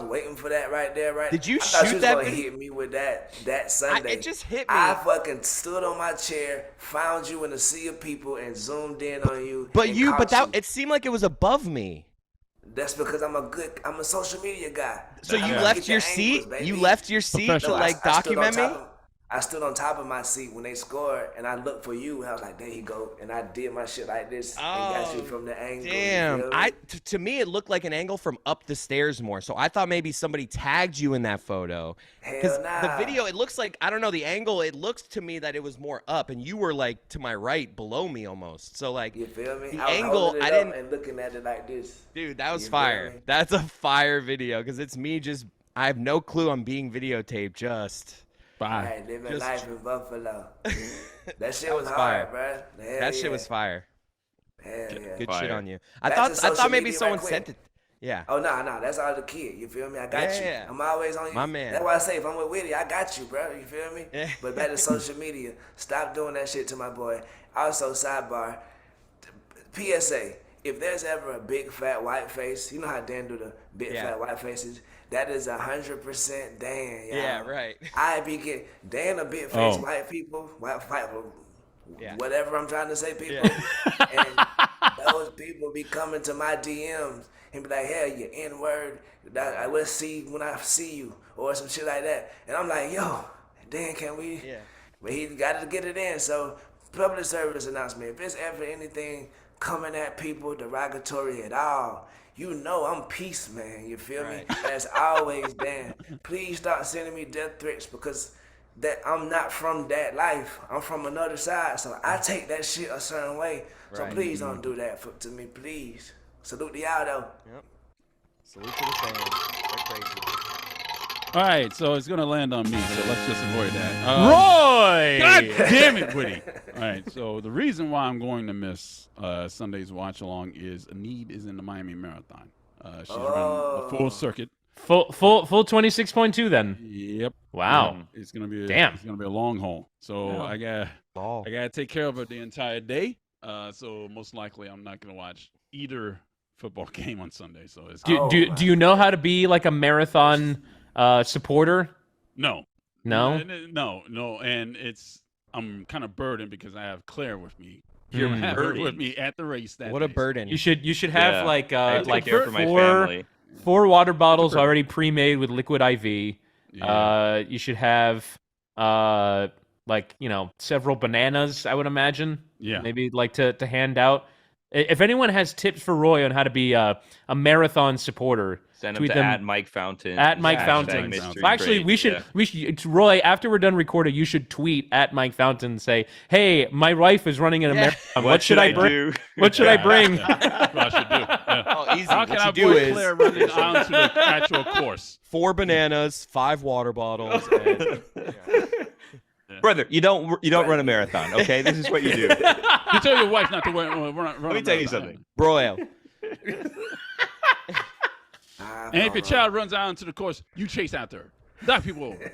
waiting for that right there. Did you I thought shoot she was that gonna video? hit me with that Sunday. It just hit me. I fucking stood on my chair, found you in a sea of people, and zoomed in on you. It seemed like it was above me. That's because I'm a social media guy. So you left your seat? You left your seat to like document me? I stood on top of my seat when they scored, and I looked for you, and I was like, there you go. And I did my shit like this and got you from the angle. Damn. To me, it looked like an angle from up the stairs more. So I thought maybe somebody tagged you in that photo. Hell nah. The video, it looks like, I don't know, the angle, it looks to me that it was more up, and you were like to my right, below me almost. So like, you feel me? The angle, I didn't. And looking at it like this. Dude, that was fire. That's a fire video, because it's me I have no clue I'm being videotaped, just. Right, living life in Buffalo. That shit was hard, bro. That shit was fire. Hell yeah. Good shit on you. I thought maybe someone sent it. Yeah. Oh, no. That's all the kid. You feel me? I got you. Yeah. I'm always on you. My man. That's why I say if I'm with Witty, I got you, bro. You feel me? Yeah. But back to social media. Stop doing that shit to my boy. Also, sidebar. PSA. If there's ever a big fat white face, you know how Dan do the big fat white faces? That is 100% Dan, y'all. Yeah, right. I be getting Dan a big face white people, whatever I'm trying to say, people. And those people be coming to my DMs and be like, hell, you N-word, I will see when I see you, or some shit like that. And I'm like, yo, Dan, can we? Yeah. But he got to get it in. So, public service announcement. If it's ever anything coming at people derogatory at all, you know I'm peace, man. You feel me? As always, Dan. Please stop sending me death threats because that I'm not from that life. I'm from another side, so I take that shit a certain way. So please don't do that to me, please. Salute to y'all, though. Yep. Salute to the fans. They're crazy. All right, so it's gonna land on me, so let's just avoid that. Roy! God damn it, Woody! All right, so the reason why I'm going to miss Sunday's watch along is Anid is in the Miami Marathon. She's running the full circuit. Full 26.2 then. Yep. Wow. Yeah, it's gonna be Damn. a long haul. So I gotta take care of her the entire day. So most likely I'm not gonna watch either football game on Sunday. So it's Do you know how to be like a marathon supporter? No. No? No. And I'm kind of burdened because I have Claire with me. Here with me at the race. What a burden. You should have like I take care for my family. 4 water bottles already pre-made with liquid IV. Yeah. You should have like, you know, several bananas, I would imagine. Yeah. Maybe like to hand out. If anyone has tips for Roy on how to be a marathon supporter, Send them tweet to them at Mike Fountain. At Mike Fountain. Mystery Actually, Crate. we should Roy, after we're done recording, you should tweet at Mike Fountain and say, "Hey, my wife is running a marathon. What should I bring? do? What should I bring?" That's what I should do. Yeah. Oh, easy. How can what I you do avoid is Claire running onto the actual course? 4 bananas, 5 water bottles. And, Brother, you don't run a marathon, okay? This is what you do. You tell your wife not to run. Let me tell you something. Broil. And if your child runs out into the course, you chase after her. Knock people over.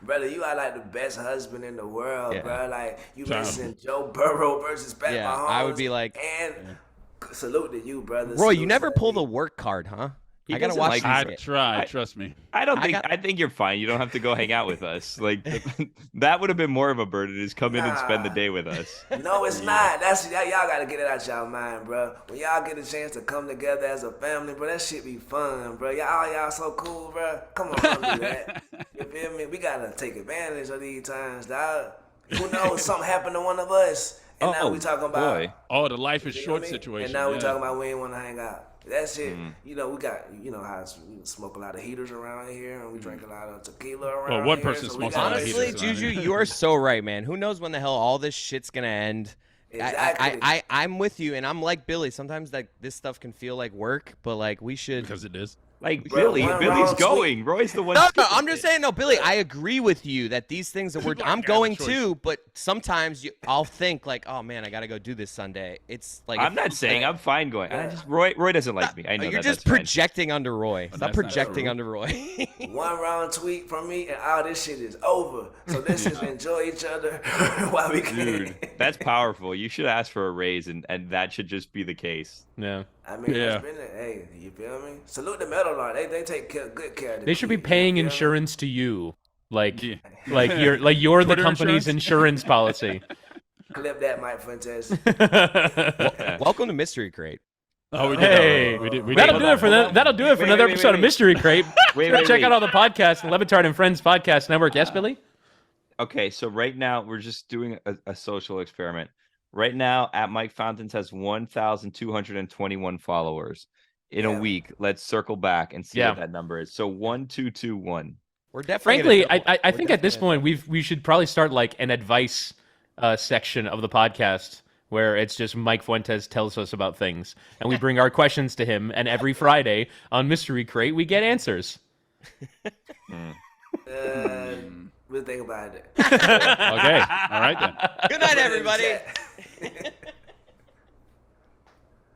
Brother, you are like the best husband in the world, bro. Like, you Child. mentioned Joe Burrow versus Pat Mahomes. I would be like, and salute to you, brother. Roy, Salute you never to pull you. the work card, huh? He I gotta doesn't watch like these. I try. Trust me. I think you're fine. You don't have to go hang out with us. Like that would have been more of a burden is come in and spend the day with us. No, it's not. Y'all gotta get it out y'all mind, bro. When y'all get a chance to come together as a family, bro, that shit be fun, bro. Y'all so cool, bro. Come on, don't do that. You feel me? We gotta take advantage of these times, dog. Who knows? Something happened to one of us, and now we talking about. Boy. Oh, the life is You short feel me? situation. And now we yeah. talking about we ain't want to hang out. That shit, you know, we got, you know, how we smoke a lot of heaters around here, and we drink a lot of tequila around Well, one here. person so we smokes got- a lot of Honestly, heaters around Juju, here. you are so right, man. Who knows when the hell all this shit's gonna end? Exactly. I'm with you, and I'm like Billy. Sometimes like this stuff can feel like work, but like we should. Because it is. Like Bro, Billy's wrong going. Roy's the one. No, skipping I'm just it. saying. No, Billy, I agree with you that these things that People I'm gotta have a going choice. to, but sometimes I'll think like, oh man, I gotta go do this Sunday. It's like I'm not saying I'm fine going. I just Roy doesn't like me. I know you're that. just that's fine. projecting under Roy. Stop that's not projecting true. under Roy. One wrong tweet from me, and all this shit is over. So let's just enjoy each other while we can. Dude, that's powerful. You should ask for a raise, and that should just be the case. Yeah. I mean, Yeah. that's been it. Hey, you feel me? Salute the metal lord. They take good care of the They should be kid, you paying feel me? insurance to you. Like Yeah. you're the Twitter company's insurance policy. Clip that, Mike Fuentes. Welcome to Mystery Crate. Oh, we did. Hey, we did. that'll do it for that. That'll do it for Wait, another wait, episode wait, of wait. Mystery Crate. Wait, Go wait, check wait. out all the podcasts, the LeBatard and Friends Podcast Network. Yes, Billy? Okay, so right now we're just doing a social experiment. Right now, at Mike Fountains has 1,221 followers. In a week, let's circle back and see Yeah. what that number is. So 1,221. We're definitely. Frankly, gonna double- I we're think at this definitely point we should probably start like an advice section of the podcast where it's just Mike Fuentes tells us about things and we bring our questions to him, and every Friday on Mystery Crate we get answers. We'll think about it. Okay. All right then. Good night, everybody.